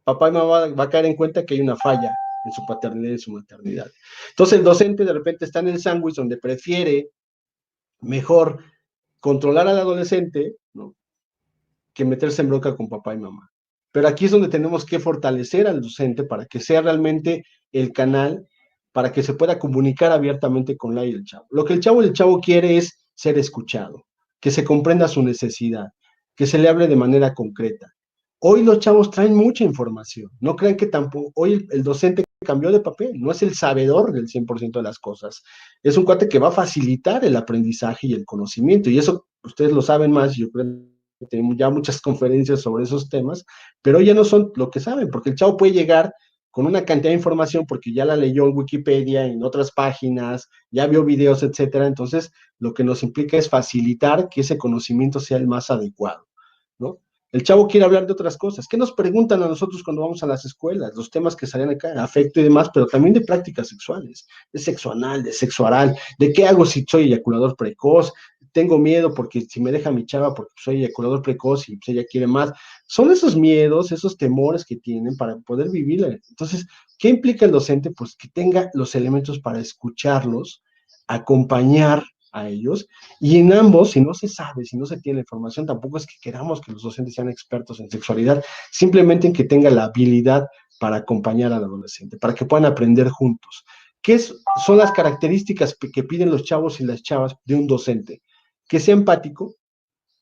papá y mamá va a caer en cuenta que hay una falla en su paternidad y en su maternidad. Entonces el docente de repente está en el sándwich donde prefiere mejor controlar al adolescente, ¿no?, que meterse en bronca con papá y mamá. Pero aquí es donde tenemos que fortalecer al docente para que sea realmente el canal para que se pueda comunicar abiertamente con la y el chavo. Lo que el chavo quiere es ser escuchado, que se comprenda su necesidad, que se le hable de manera concreta. Hoy los chavos traen mucha información, no crean que tampoco, hoy el docente cambió de papel, no es el sabedor del 100% de las cosas, es un cuate que va a facilitar el aprendizaje y el conocimiento, y eso ustedes lo saben más, yo creo que tenemos ya muchas conferencias sobre esos temas, pero ya no son lo que saben, porque el chavo puede llegar con una cantidad de información porque ya la leyó en Wikipedia, en otras páginas, ya vio videos, etcétera. Entonces, lo que nos implica es facilitar que ese conocimiento sea el más adecuado, ¿no? El chavo quiere hablar de otras cosas. ¿Qué nos preguntan a nosotros cuando vamos a las escuelas? Los temas que salen acá, afecto y demás, pero también de prácticas sexuales, de sexo anal, de sexo oral, de qué hago si soy eyaculador precoz, tengo miedo porque si me deja mi chava porque soy eyaculador precoz y pues ella quiere más. Son esos miedos, esos temores que tienen para poder vivir. Entonces, ¿qué implica el docente? Pues que tenga los elementos para escucharlos, acompañar a ellos, y en ambos, si no se sabe, si no se tiene la información, tampoco es que queramos que los docentes sean expertos en sexualidad, simplemente en que tenga la habilidad para acompañar al adolescente, para que puedan aprender juntos. ¿Qué son las características que piden los chavos y las chavas de un docente? Que sea empático,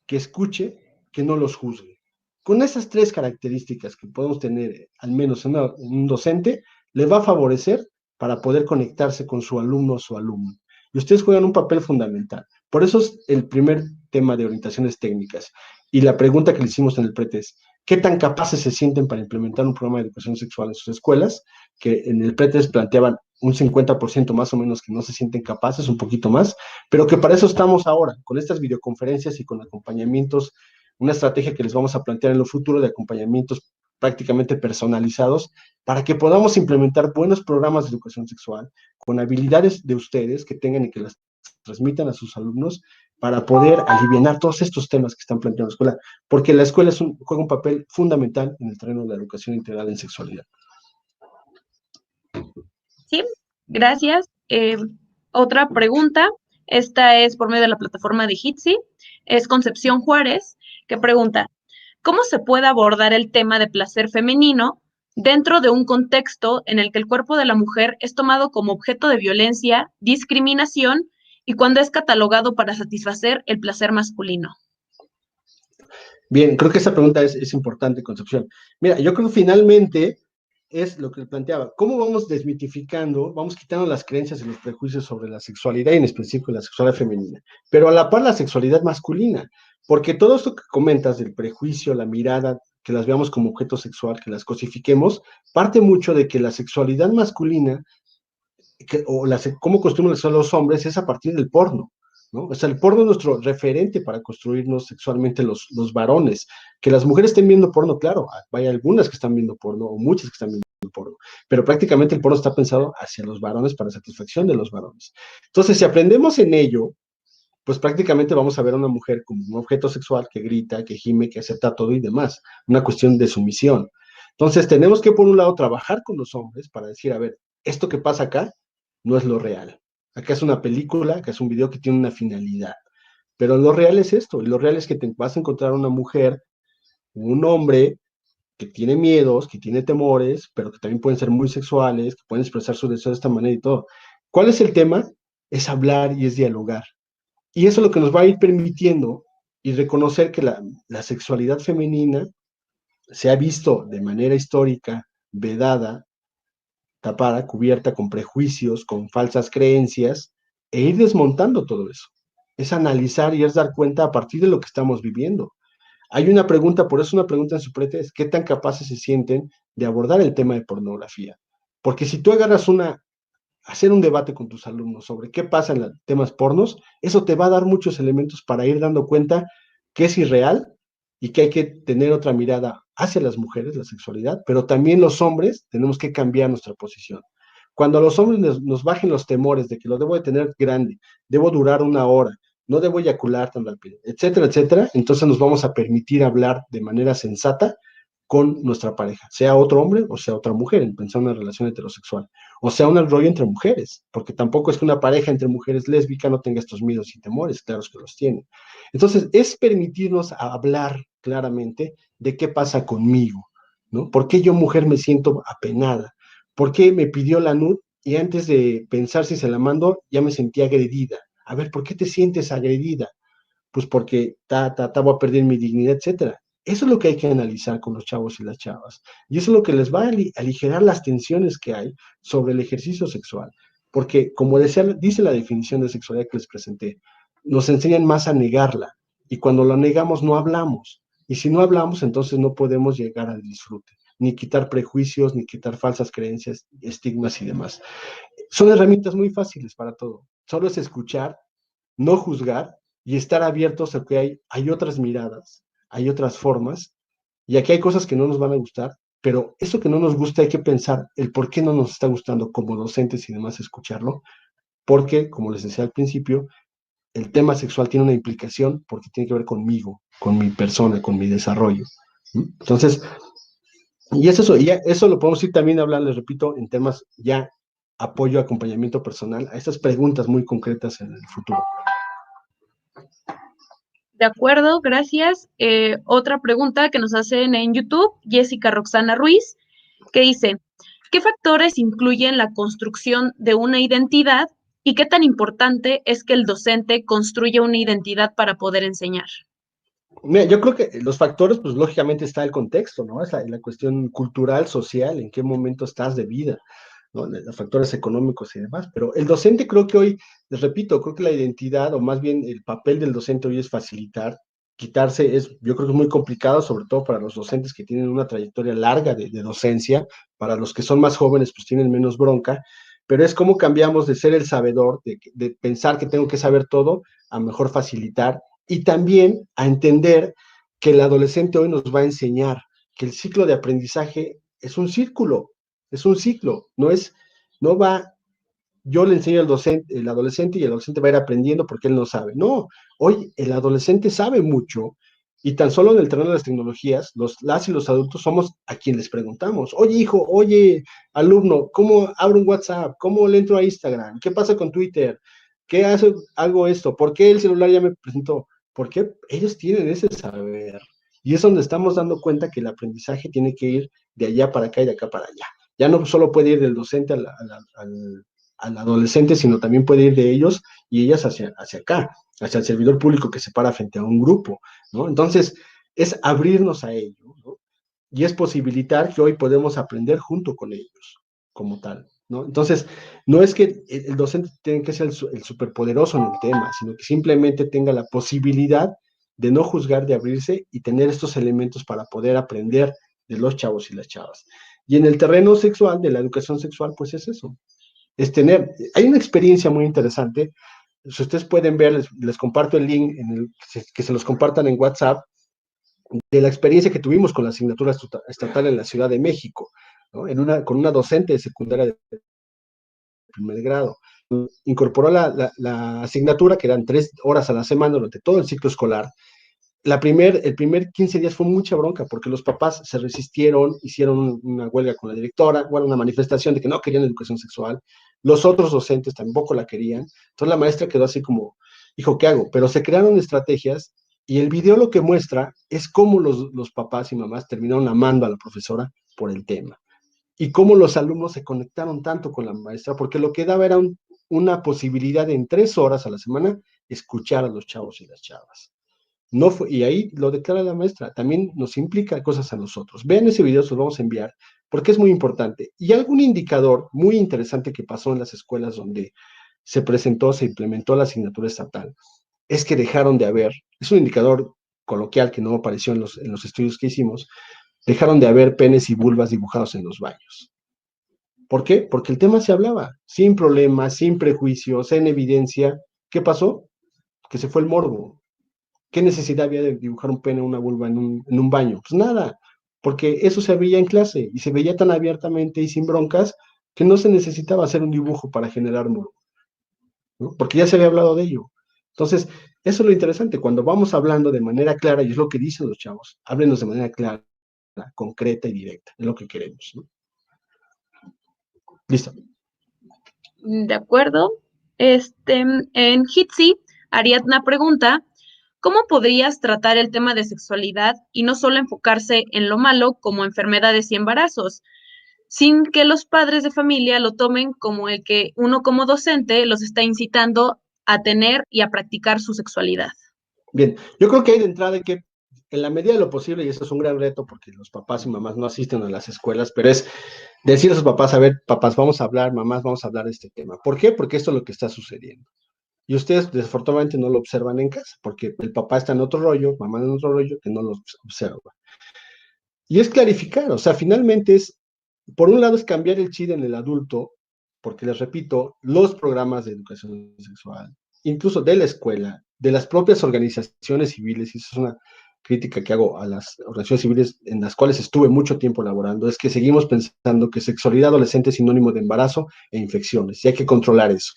que escuche, que no los juzgue. Con esas tres características que podemos tener, al menos en un docente, le va a favorecer para poder conectarse con su alumno o su alumno. Y ustedes juegan un papel fundamental. Por eso es el primer tema de orientaciones técnicas. Y la pregunta que le hicimos en el pretest, ¿qué tan capaces se sienten para implementar un programa de educación sexual en sus escuelas? Que en el pretest planteaban un 50% más o menos que no se sienten capaces, un poquito más, pero que para eso estamos ahora, con estas videoconferencias y con acompañamientos, una estrategia que les vamos a plantear en lo futuro de acompañamientos prácticamente personalizados, para que podamos implementar buenos programas de educación sexual, con habilidades de ustedes que tengan y que las transmitan a sus alumnos, para poder aliviar todos estos temas que están planteando la escuela, porque la escuela juega un papel fundamental en el terreno de la educación integral en sexualidad. Sí, gracias. Otra pregunta, esta es por medio de la plataforma de Jitsi, es Concepción Juárez, que pregunta, ¿cómo se puede abordar el tema de placer femenino dentro de un contexto en el que el cuerpo de la mujer es tomado como objeto de violencia, discriminación y cuando es catalogado para satisfacer el placer masculino? Bien, creo que esa pregunta es importante, Concepción. Mira, yo creo que finalmente es lo que planteaba. ¿Cómo vamos desmitificando, vamos quitando las creencias y los prejuicios sobre la sexualidad y en específico la sexualidad femenina? Pero a la par la sexualidad masculina, porque todo esto que comentas del prejuicio, la mirada, que las veamos como objeto sexual, que las cosifiquemos, parte mucho de que la sexualidad masculina, cómo construimos los hombres, es a partir del porno, ¿no? O sea, el porno es nuestro referente para construirnos sexualmente los varones. Que las mujeres estén viendo porno, claro, hay algunas que están viendo porno, o muchas que están viendo porno, pero prácticamente el porno está pensado hacia los varones, para satisfacción de los varones. Entonces, si aprendemos en ello, pues prácticamente vamos a ver a una mujer como un objeto sexual que grita, que gime, que acepta todo y demás, una cuestión de sumisión. Entonces, tenemos que, por un lado, trabajar con los hombres para decir, a ver, esto que pasa acá no es lo real. Acá es una película, acá es un video que tiene una finalidad. Pero lo real es esto, y lo real es que te vas a encontrar una mujer, un hombre que tiene miedos, que tiene temores, pero que también pueden ser muy sexuales, que pueden expresar su deseo de esta manera y todo. ¿Cuál es el tema? Es hablar y es dialogar. Y eso es lo que nos va a ir permitiendo y reconocer que la sexualidad femenina se ha visto de manera histórica, vedada, tapada, cubierta con prejuicios, con falsas creencias, e ir desmontando todo eso. Es analizar y es dar cuenta a partir de lo que estamos viviendo. Hay una pregunta, por eso una pregunta en su prete es, ¿qué tan capaces se sienten de abordar el tema de pornografía? Porque si tú agarras hacer un debate con tus alumnos sobre qué pasa en los temas pornos, eso te va a dar muchos elementos para ir dando cuenta que es irreal y que hay que tener otra mirada hacia las mujeres, la sexualidad, pero también los hombres tenemos que cambiar nuestra posición. Cuando a los hombres nos bajen los temores de que lo debo de tener grande, debo durar 1 hora, no debo eyacular tan rápido, etcétera, etcétera, entonces nos vamos a permitir hablar de manera sensata con nuestra pareja, sea otro hombre o sea otra mujer, en pensar en una relación heterosexual, o sea un rollo entre mujeres, porque tampoco es que una pareja entre mujeres lésbica no tenga estos miedos y temores, claro que los tiene. Entonces, es permitirnos hablar claramente de qué pasa conmigo, ¿no? ¿Por qué yo, mujer, me siento apenada? ¿Por qué me pidió la nud y antes de pensar si se la mando, ya me sentí agredida? A ver, ¿por qué te sientes agredida? Pues porque voy a perder mi dignidad, etcétera. Eso es lo que hay que analizar con los chavos y las chavas. Y eso es lo que les va a aligerar las tensiones que hay sobre el ejercicio sexual. Porque, como dice la definición de sexualidad que les presenté, nos enseñan más a negarla. Y cuando la negamos, no hablamos. Y si no hablamos, entonces no podemos llegar al disfrute, ni quitar prejuicios, ni quitar falsas creencias, estigmas y demás. Son herramientas muy fáciles para todo. Solo es escuchar, no juzgar y estar abiertos a que hay otras miradas, hay otras formas, y aquí hay cosas que no nos van a gustar, pero eso que no nos gusta hay que pensar el por qué no nos está gustando como docentes y demás escucharlo, porque, como les decía al principio, el tema sexual tiene una implicación porque tiene que ver conmigo, con mi persona, con mi desarrollo. Entonces, y es eso, y eso lo podemos ir también a hablar, les repito, en temas ya apoyo, acompañamiento personal, a estas preguntas muy concretas en el futuro. De acuerdo, gracias. Otra pregunta que nos hacen en YouTube, Jessica Roxana Ruiz, que dice, ¿qué factores influyen la construcción de una identidad y qué tan importante es que el docente construya una identidad para poder enseñar? Mira, yo creo que los factores, pues lógicamente está el contexto, ¿no? Es la cuestión cultural, social, en qué momento estás de vida, ¿no? Los factores económicos y demás. Pero el docente creo que hoy, les repito, creo que la identidad, o más bien el papel del docente hoy es facilitar, quitarse, yo creo que es muy complicado, sobre todo para los docentes que tienen una trayectoria larga de docencia, para los que son más jóvenes, pues tienen menos bronca, pero es como cambiamos de ser el sabedor, de pensar que tengo que saber todo, a mejor facilitar y también a entender que el adolescente hoy nos va a enseñar que el ciclo de aprendizaje es un círculo, es un ciclo, no va, yo le enseño al docente, el adolescente y el adolescente va a ir aprendiendo porque él no sabe. No, hoy el adolescente sabe mucho y tan solo en el terreno de las tecnologías, las y los adultos somos a quien les preguntamos, oye hijo, oye alumno, ¿cómo abro un WhatsApp? ¿Cómo le entro a Instagram? ¿Qué pasa con Twitter? ¿Qué hace algo esto? ¿Por qué el celular ya me presentó? Porque ellos tienen ese saber. Y es donde estamos dando cuenta que el aprendizaje tiene que ir de allá para acá y de acá para allá. Ya no solo puede ir del docente al adolescente, sino también puede ir de ellos y ellas hacia acá, hacia el servidor público que se para frente a un grupo, ¿no? Entonces, es abrirnos a ello, ¿no? Y es posibilitar que hoy podemos aprender junto con ellos, como tal, ¿no? Entonces, no es que el docente tenga que ser el superpoderoso en el tema, sino que simplemente tenga la posibilidad de no juzgar, de abrirse y tener estos elementos para poder aprender de los chavos y las chavas. Y en el terreno sexual, de la educación sexual, pues es eso, es hay una experiencia muy interesante, si ustedes pueden ver, les comparto el link, que se los compartan en WhatsApp, de la experiencia que tuvimos con la asignatura estatal en la Ciudad de México, ¿no? Con una docente de secundaria de primer grado. Incorporó la asignatura, que eran 3 horas a la semana durante todo el ciclo escolar. El primer 15 días fue mucha bronca porque los papás se resistieron, hicieron una huelga con la directora, bueno, una manifestación de que no querían educación sexual. Los otros docentes tampoco la querían. Entonces la maestra quedó así como, hijo, ¿qué hago? Pero se crearon estrategias y el video lo que muestra es cómo los papás y mamás terminaron amando a la profesora por el tema y cómo los alumnos se conectaron tanto con la maestra porque lo que daba era una posibilidad de en 3 horas a la semana escuchar a los chavos y las chavas. No fue, y ahí lo declara la maestra, también nos implica cosas a nosotros. Vean ese video, se los vamos a enviar, porque es muy importante. Y algún indicador muy interesante que pasó en las escuelas donde se implementó la asignatura estatal, es que dejaron de haber, es un indicador coloquial que no apareció en los estudios que hicimos, dejaron de haber penes y vulvas dibujados en los baños. ¿Por qué? Porque el tema se hablaba, sin problemas, sin prejuicios, en evidencia. ¿Qué pasó? Que se fue el morbo. ¿Qué necesidad había de dibujar un pene o una vulva en un baño? Pues nada, porque eso se veía en clase y se veía tan abiertamente y sin broncas que no se necesitaba hacer un dibujo para generar morbo, ¿no? Porque ya se había hablado de ello. Entonces, eso es lo interesante, cuando vamos hablando de manera clara, y es lo que dicen los chavos, háblenos de manera clara, concreta y directa, es lo que queremos, ¿no? Listo. De acuerdo. En Jitsi, Ariadna pregunta, ¿cómo podrías tratar el tema de sexualidad y no solo enfocarse en lo malo como enfermedades y embarazos, sin que los padres de familia lo tomen como el que uno como docente los está incitando a tener y a practicar su sexualidad? Bien, yo creo que hay de entrada que, en la medida de lo posible, y eso es un gran reto porque los papás y mamás no asisten a las escuelas, pero es decir a sus papás, a ver, papás, vamos a hablar, mamás, vamos a hablar de este tema. ¿Por qué? Porque esto es lo que está sucediendo. Y ustedes desafortunadamente no lo observan en casa, porque el papá está en otro rollo, mamá en otro rollo, que no lo observa. Y es clarificar, o sea, finalmente es, por un lado es cambiar el chip en el adulto, porque les repito, los programas de educación sexual, incluso de la escuela, de las propias organizaciones civiles, y eso es una crítica que hago a las organizaciones civiles en las cuales estuve mucho tiempo laborando, es que seguimos pensando que sexualidad adolescente es sinónimo de embarazo e infecciones, y hay que controlar eso.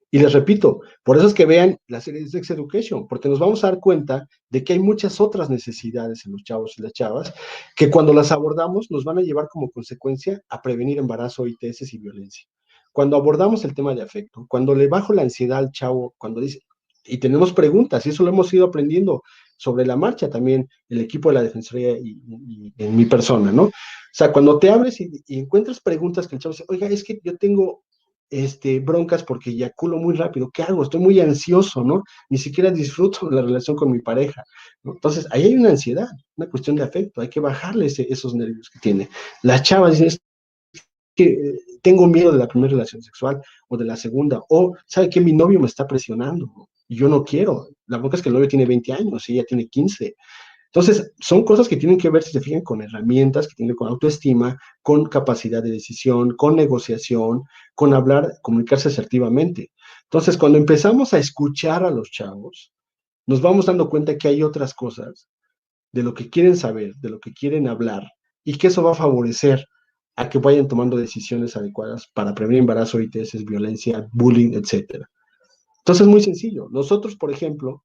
Y les repito, por eso es que vean la serie de Sex Education, porque nos vamos a dar cuenta de que hay muchas otras necesidades en los chavos y las chavas, que cuando las abordamos nos van a llevar como consecuencia a prevenir embarazo, ITS y violencia. Cuando abordamos el tema de afecto, cuando le bajo la ansiedad al chavo, cuando dice, y tenemos preguntas, y eso lo hemos ido aprendiendo sobre la marcha también, el equipo de la Defensoría y en mi persona, ¿no? O sea, cuando te abres y encuentras preguntas que el chavo dice, oiga, es que yo tengo broncas porque eyaculo muy rápido, ¿qué hago? Estoy muy ansioso, ¿no? Ni siquiera disfruto la relación con mi pareja, ¿no? Entonces, ahí hay una ansiedad, una cuestión de afecto, hay que bajarle esos nervios que tiene. Las chavas dicen, es que tengo miedo de la primera relación sexual o de la segunda, o ¿sabe qué? Mi novio me está presionando y yo no quiero. La bronca es que el novio tiene 20 años y ella tiene 15. Entonces, son cosas que tienen que ver, si se fijan, con herramientas, que tienen con autoestima, con capacidad de decisión, con negociación, con hablar, comunicarse asertivamente. Entonces, cuando empezamos a escuchar a los chavos, nos vamos dando cuenta que hay otras cosas de lo que quieren saber, de lo que quieren hablar, y que eso va a favorecer a que vayan tomando decisiones adecuadas para prevenir embarazo, ITS, violencia, bullying, etcétera. Entonces es muy sencillo. Nosotros, por ejemplo,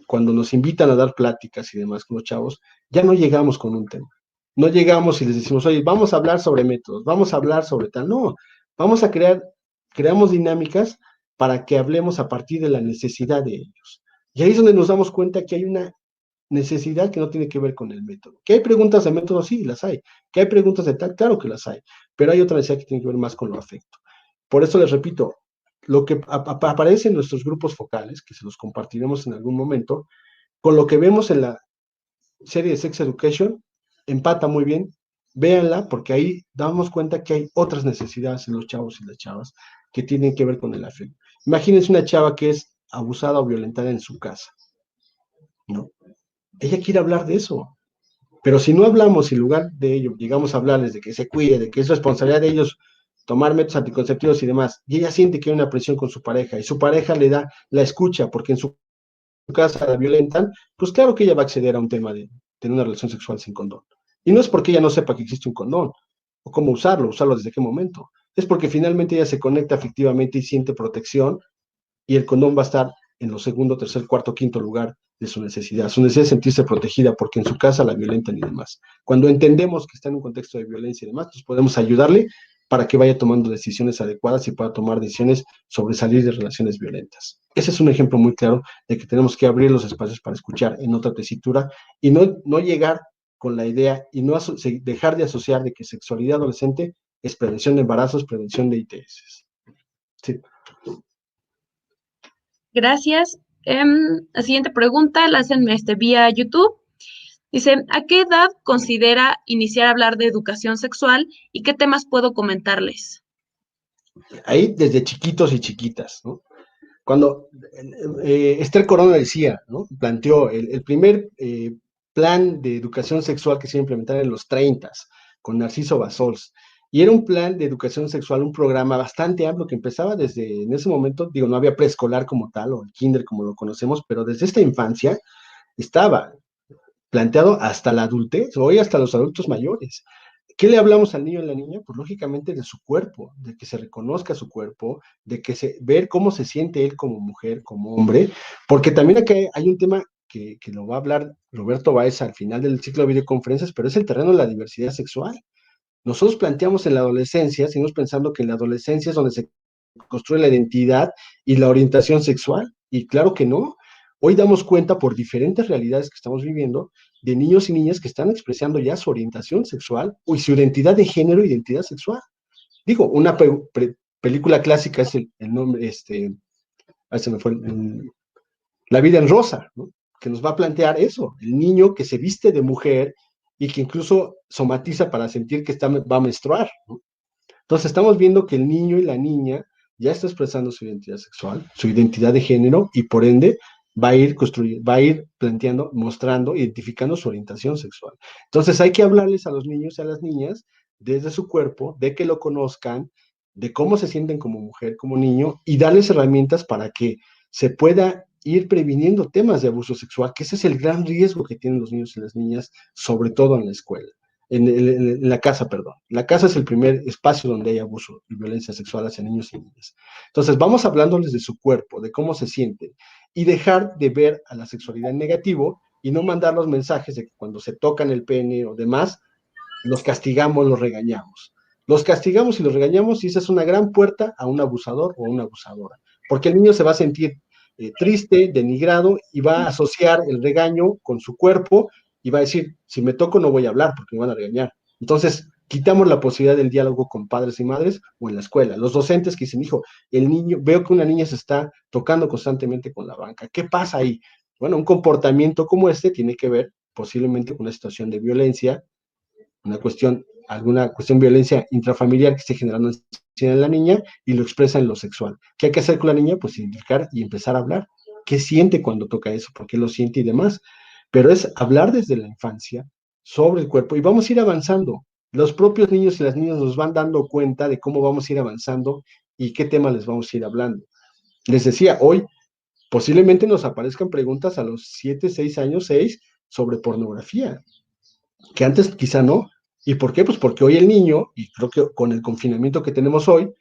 cuando nos invitan a dar pláticas y demás con los chavos, ya no llegamos con un tema. No llegamos y les decimos, oye, vamos a hablar sobre métodos, vamos a hablar sobre tal. No, vamos a creamos dinámicas para que hablemos a partir de la necesidad de ellos. Y ahí es donde nos damos cuenta que hay una necesidad que no tiene que ver con el método. ¿Que hay preguntas de método? Sí, las hay. ¿Que hay preguntas de tal? Claro que las hay. Pero hay otra necesidad que tiene que ver más con lo afecto. Por eso les repito, lo que aparece en nuestros grupos focales, que se los compartiremos en algún momento, con lo que vemos en la serie de Sex Education, empata muy bien, véanla, porque ahí damos cuenta que hay otras necesidades en los chavos y las chavas que tienen que ver con el afecto. Imagínense una chava que es abusada o violentada en su casa, ¿no? Ella quiere hablar de eso, pero si no hablamos, en lugar de ello, llegamos a hablarles de que se cuide, de que es responsabilidad de ellos tomar métodos anticonceptivos y demás, y ella siente que hay una presión con su pareja, y su pareja le da la escucha, porque en su casa la violentan, pues claro que ella va a acceder a un tema de tener una relación sexual sin condón. Y no es porque ella no sepa que existe un condón, o cómo usarlo desde qué momento, es porque finalmente ella se conecta afectivamente y siente protección, y el condón va a estar en los segundo, tercer, cuarto, quinto lugar de su necesidad de sentirse protegida porque en su casa la violentan y demás. Cuando entendemos que está en un contexto de violencia y demás, pues podemos ayudarle para que vaya tomando decisiones adecuadas y pueda tomar decisiones sobre salir de relaciones violentas. Ese es un ejemplo muy claro de que tenemos que abrir los espacios para escuchar en otra tesitura y no llegar con la idea y no dejar de asociar de que sexualidad adolescente es prevención de embarazos, prevención de ITS. Sí. Gracias. La siguiente pregunta la hacen vía YouTube. Dice, ¿a qué edad considera iniciar a hablar de educación sexual y qué temas puedo comentarles? Ahí desde chiquitos y chiquitas, ¿no? Cuando Esther Corona decía, ¿no? Planteó el primer plan de educación sexual que se iba a implementar en los 30 con Narciso Basols. Y era un plan de educación sexual, un programa bastante amplio que empezaba desde, en ese momento, digo, no había preescolar como tal, o el kinder como lo conocemos, pero desde esta infancia estaba planteado hasta la adultez, hoy hasta los adultos mayores. ¿Qué le hablamos al niño y a la niña? Pues lógicamente de su cuerpo, de que se reconozca su cuerpo, de que ver cómo se siente él como mujer, como hombre, porque también acá hay un tema que lo va a hablar Roberto Báez al final del ciclo de videoconferencias, pero es el terreno de la diversidad sexual. Nosotros planteamos en la adolescencia, seguimos pensando que en la adolescencia es donde se construye la identidad y la orientación sexual, y claro que no. Hoy damos cuenta por diferentes realidades que estamos viviendo de niños y niñas que están expresando ya su orientación sexual y su identidad de género, identidad sexual. Digo, una película clásica es el nombre, ahí se me fue, La vida en rosa, ¿no? Que nos va a plantear eso, el niño que se viste de mujer y que incluso somatiza para sentir que va a menstruar, ¿no? Entonces estamos viendo que el niño y la niña ya está expresando su identidad sexual, su identidad de género, y por ende va a ir construyendo, va a ir planteando, mostrando, identificando su orientación sexual. Entonces hay que hablarles a los niños y a las niñas desde su cuerpo, de que lo conozcan, de cómo se sienten como mujer, como niño, y darles herramientas para que se pueda ir previniendo temas de abuso sexual, que ese es el gran riesgo que tienen los niños y las niñas, sobre todo en la escuela. En la casa, perdón. La casa es el primer espacio donde hay abuso y violencia sexual hacia niños y niñas. Entonces, vamos hablándoles de su cuerpo, de cómo se sienten, y dejar de ver a la sexualidad en negativo y no mandar los mensajes de que cuando se tocan el pene o demás, los castigamos, los regañamos. Los castigamos y los regañamos y esa es una gran puerta a un abusador o una abusadora, porque el niño se va a sentir triste, denigrado, y va a asociar el regaño con su cuerpo y va a decir, si me toco no voy a hablar porque me van a regañar. Entonces, quitamos la posibilidad del diálogo con padres y madres o en la escuela. Los docentes que dicen, hijo, el niño, veo que una niña se está tocando constantemente con la banca. ¿Qué pasa ahí? Bueno, un comportamiento como este tiene que ver posiblemente con una situación de violencia, alguna cuestión de violencia intrafamiliar que esté generando en la niña y lo expresa en lo sexual. ¿Qué hay que hacer con la niña? Pues identificar y empezar a hablar. ¿Qué siente cuando toca eso? ¿Por qué lo siente y demás? Pero es hablar desde la infancia sobre el cuerpo y vamos a ir avanzando. Los propios niños y las niñas nos van dando cuenta de cómo vamos a ir avanzando y qué tema les vamos a ir hablando. Les decía, hoy posiblemente nos aparezcan preguntas a los 7, 6 años, 6, sobre pornografía, que antes quizá no. ¿Y por qué? Pues porque hoy el niño, y creo que con el confinamiento que tenemos hoy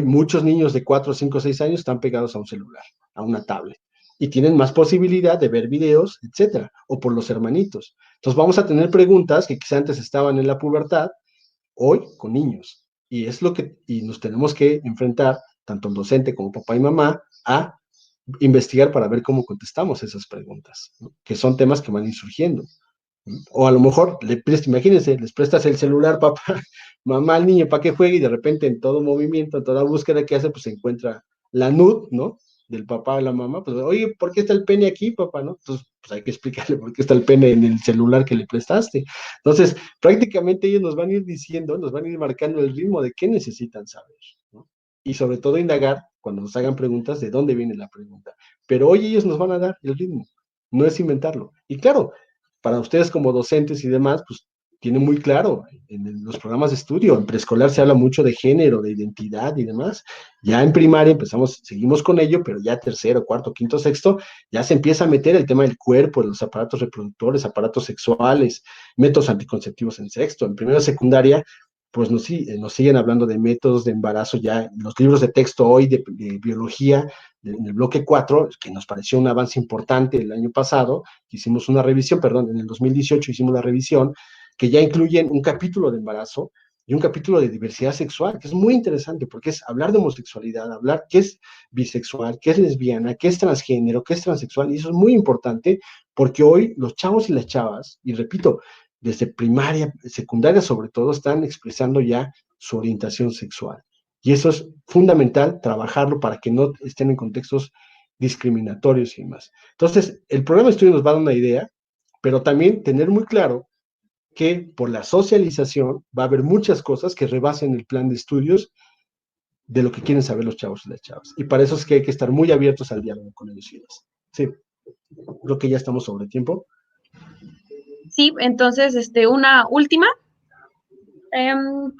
muchos niños de 4, 5, 6 años están pegados a un celular, a una tablet, y tienen más posibilidad de ver videos, etcétera, o por los hermanitos. Entonces vamos a tener preguntas que quizá antes estaban en la pubertad, hoy con niños. Y es lo que, y nos tenemos que enfrentar, tanto el docente como papá y mamá, a investigar para ver cómo contestamos esas preguntas, ¿no? Que son temas que van a ir surgiendo. O a lo mejor, imagínense, les prestas el celular, papá, mamá al niño para que juegue y de repente en todo movimiento, en toda búsqueda que hace, pues se encuentra la nud, ¿no? Del papá o la mamá, pues, oye, ¿por qué está el pene aquí, papá, no? Entonces, pues hay que explicarle por qué está el pene en el celular que le prestaste. Entonces, prácticamente ellos nos van a ir diciendo, nos van a ir marcando el ritmo de qué necesitan saber, ¿no? Y sobre todo indagar, cuando nos hagan preguntas, de dónde viene la pregunta. Pero hoy ellos nos van a dar el ritmo, no es inventarlo. Y claro, para ustedes como docentes y demás, pues tienen muy claro, en los programas de estudio, en preescolar se habla mucho de género, de identidad y demás. Ya en primaria seguimos con ello, pero ya tercero, cuarto, quinto, sexto, ya se empieza a meter el tema del cuerpo, de los aparatos reproductores, aparatos sexuales, métodos anticonceptivos en sexto. En primero secundaria, pues nos siguen hablando de métodos de embarazo ya en los libros de texto hoy de biología, en el bloque 4, que nos pareció un avance importante el año pasado, hicimos una revisión, perdón, en el 2018 hicimos la revisión, que ya incluyen un capítulo de embarazo y un capítulo de diversidad sexual, que es muy interesante porque es hablar de homosexualidad, hablar qué es bisexual, qué es lesbiana, qué es transgénero, qué es transexual, y eso es muy importante porque hoy los chavos y las chavas, y repito, desde primaria, secundaria sobre todo, están expresando ya su orientación sexual. Y eso es fundamental, trabajarlo para que no estén en contextos discriminatorios y demás. Entonces, el programa de estudio nos va a dar una idea, pero también tener muy claro que por la socialización va a haber muchas cosas que rebasen el plan de estudios de lo que quieren saber los chavos y las chavas. Y para eso es que hay que estar muy abiertos al diálogo con ellos y ellas. Sí, creo que ya estamos sobre tiempo. Sí, entonces, una última.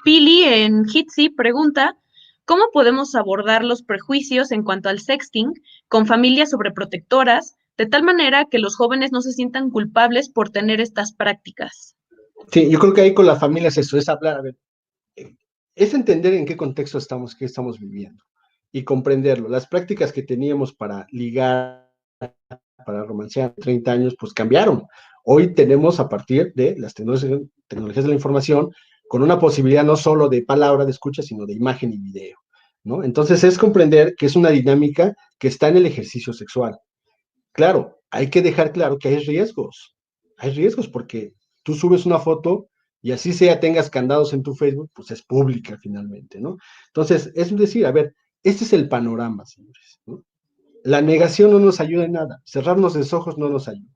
Pili en Jitsi pregunta, ¿cómo podemos abordar los prejuicios en cuanto al sexting con familias sobreprotectoras, de tal manera que los jóvenes no se sientan culpables por tener estas prácticas? Sí, yo creo que ahí con las familias eso es hablar, a ver, es entender en qué contexto estamos, qué estamos viviendo y comprenderlo. Las prácticas que teníamos para ligar, para romancear 30 años, pues cambiaron. Hoy tenemos a partir de las tecnologías de la información con una posibilidad no solo de palabra, de escucha, sino de imagen y video, ¿no? Entonces es comprender que es una dinámica que está en el ejercicio sexual. Claro, hay que dejar claro que hay riesgos porque tú subes una foto y así sea tengas candados en tu Facebook, pues es pública finalmente, ¿no? Entonces, es decir, a ver, este es el panorama, señores, ¿no? La negación no nos ayuda en nada, cerrarnos los ojos no nos ayuda.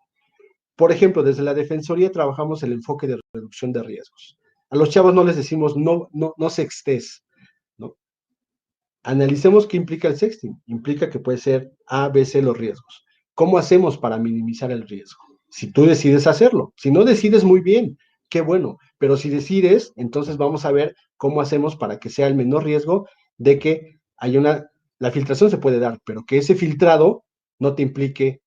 Por ejemplo, desde la Defensoría trabajamos el enfoque de reducción de riesgos. A los chavos no les decimos no sextes, ¿no? Analicemos qué implica el sexting. Implica que puede ser A, B, C los riesgos. ¿Cómo hacemos para minimizar el riesgo? Si tú decides hacerlo. Si no decides, muy bien, qué bueno. Pero si decides, entonces vamos a ver cómo hacemos para que sea el menor riesgo de que haya la filtración se puede dar, pero que ese filtrado no te implique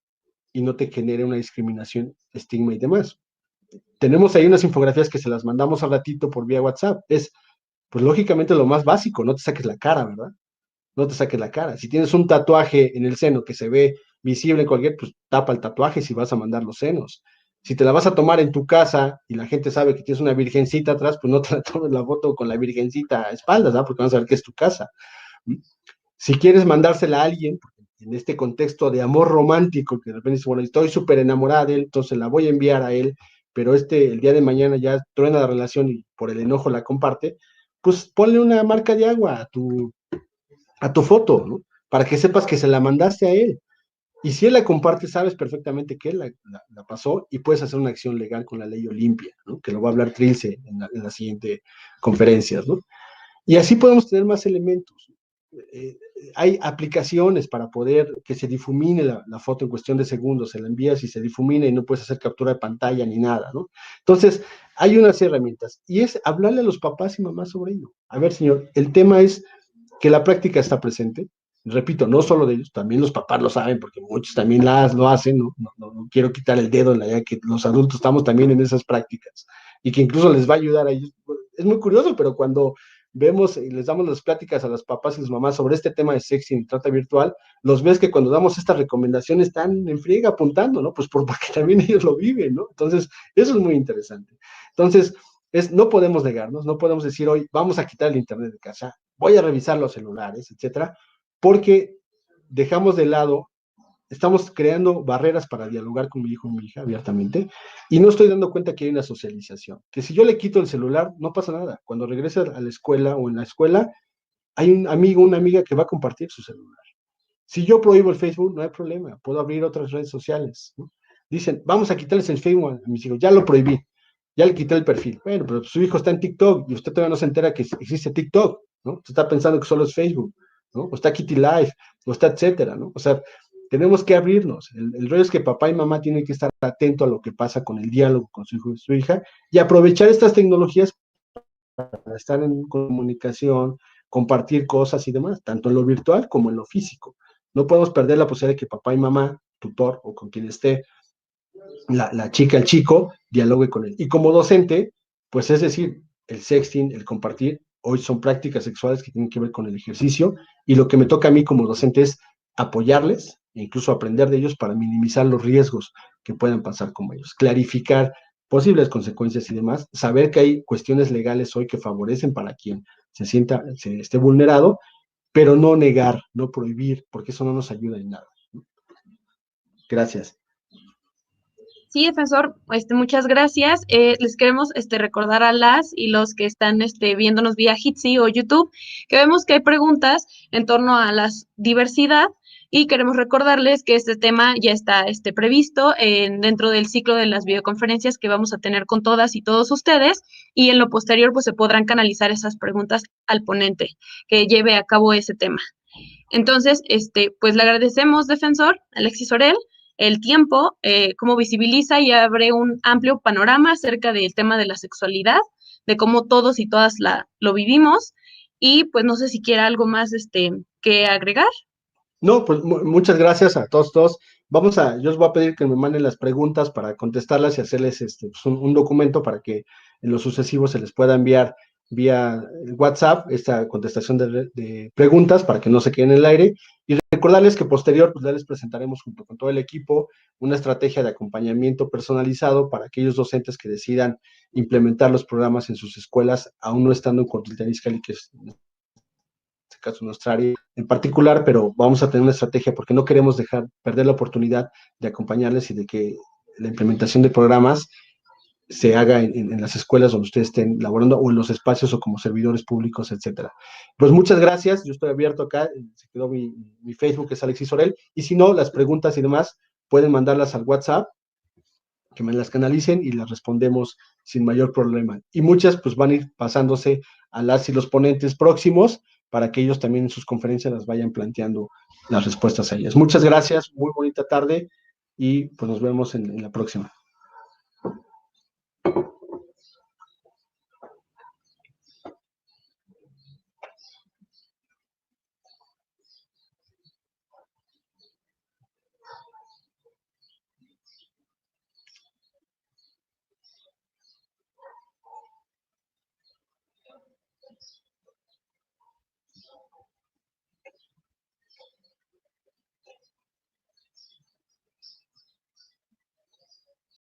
y no te genere una discriminación, estigma y demás. Tenemos ahí unas infografías que se las mandamos al ratito por vía WhatsApp. Pues lógicamente lo más básico, no te saques la cara, ¿verdad? No te saques la cara. Si tienes un tatuaje en el seno que se ve visible en cualquier, pues tapa el tatuaje si vas a mandar los senos. Si te la vas a tomar en tu casa y la gente sabe que tienes una virgencita atrás, pues no te la tomes la foto con la virgencita a espaldas, ¿verdad? Porque van a saber que es tu casa. Si quieres mandársela a alguien, en este contexto de amor romántico, que de repente dice, bueno, estoy súper enamorada de él, entonces la voy a enviar a él, pero el día de mañana ya truena la relación y por el enojo la comparte, pues ponle una marca de agua a tu foto, ¿no? Para que sepas que se la mandaste a él. Y si él la comparte, sabes perfectamente que él la pasó y puedes hacer una acción legal con la ley Olimpia, ¿no? Que lo va a hablar Trilce en la siguiente conferencia, ¿no? Y así podemos tener más elementos. Hay aplicaciones para poder que se difumine la foto en cuestión de segundos, se la envías y se difumina y no puedes hacer captura de pantalla ni nada, ¿no? Entonces, hay unas herramientas y es hablarle a los papás y mamás sobre ello. A ver, señor, el tema es que la práctica está presente. Repito, no solo de ellos, también los papás lo saben, porque muchos también lo hacen, no quiero quitar el dedo en la idea que los adultos estamos también en esas prácticas y que incluso les va a ayudar a ellos. Es muy curioso, pero cuando vemos y les damos las pláticas a los papás y las mamás sobre este tema de sexting y trata virtual, los ves que cuando damos estas recomendaciones están en friega apuntando, ¿no? Pues porque también ellos lo viven, ¿no? Entonces, eso es muy interesante. Entonces, no podemos negarnos, no podemos decir hoy, vamos a quitar el internet de casa, voy a revisar los celulares, etcétera, porque dejamos de lado, estamos creando barreras para dialogar con mi hijo o mi hija abiertamente, y no estoy dando cuenta que hay una socialización, que si yo le quito el celular, no pasa nada. Cuando regrese a la escuela o en la escuela, hay un amigo, una amiga que va a compartir su celular. Si yo prohíbo el Facebook, no hay problema, puedo abrir otras redes sociales, ¿no? Dicen, vamos a quitarles el Facebook a mis hijos, ya lo prohibí, ya le quité el perfil. Bueno, pero su hijo está en TikTok y usted todavía no se entera que existe TikTok, ¿no? Usted está pensando que solo es Facebook, ¿no? O está Kitty Live, o está etcétera, ¿no? O sea, tenemos que abrirnos. El rollo es que papá y mamá tienen que estar atentos a lo que pasa con el diálogo con su hijo y su hija y aprovechar estas tecnologías para estar en comunicación, compartir cosas y demás, tanto en lo virtual como en lo físico. No podemos perder la posibilidad de que papá y mamá, tutor o con quien esté, la chica, el chico, dialogue con él. Y como docente, pues es decir, el sexting, el compartir, hoy son prácticas sexuales que tienen que ver con el ejercicio y lo que me toca a mí como docente es apoyarles e incluso aprender de ellos para minimizar los riesgos que puedan pasar con ellos, clarificar posibles consecuencias y demás, saber que hay cuestiones legales hoy que favorecen para quien se esté vulnerado, pero no negar, no prohibir, porque eso no nos ayuda en nada. Gracias. Sí, defensor, muchas gracias. Les queremos recordar a las y los que están viéndonos vía Jitsi o YouTube que vemos que hay preguntas en torno a la diversidad Y queremos recordarles que este tema ya está previsto dentro del ciclo de las videoconferencias que vamos a tener con todas y todos ustedes, y en lo posterior pues se podrán canalizar esas preguntas al ponente que lleve a cabo ese tema. Entonces, pues le agradecemos, defensor Alexis Orel, el tiempo, cómo visibiliza y abre un amplio panorama acerca del tema de la sexualidad, de cómo todos y todas lo vivimos, y pues no sé si quiera algo más que agregar. No, pues muchas gracias a todos. Yo os voy a pedir que me manden las preguntas para contestarlas y hacerles pues, un documento para que en lo sucesivo se les pueda enviar vía WhatsApp esta contestación de preguntas para que no se queden en el aire. Y recordarles que posterior, pues ya les presentaremos junto con todo el equipo una estrategia de acompañamiento personalizado para aquellos docentes que decidan implementar los programas en sus escuelas, aún no estando en Cuautitlán Izcalli, que es caso nuestra área en particular, pero vamos a tener una estrategia porque no queremos perder la oportunidad de acompañarles y de que la implementación de programas se haga en las escuelas donde ustedes estén laborando o en los espacios o como servidores públicos, etcétera. Pues muchas gracias, yo estoy abierto acá, se quedó mi Facebook, que es Alexis Orel, y si no, las preguntas y demás pueden mandarlas al WhatsApp, que me las canalicen y las respondemos sin mayor problema. Y muchas pues van a ir pasándose a las y los ponentes próximos para que ellos también en sus conferencias las vayan planteando las respuestas a ellas. Muchas gracias, muy bonita tarde y pues nos vemos en la próxima.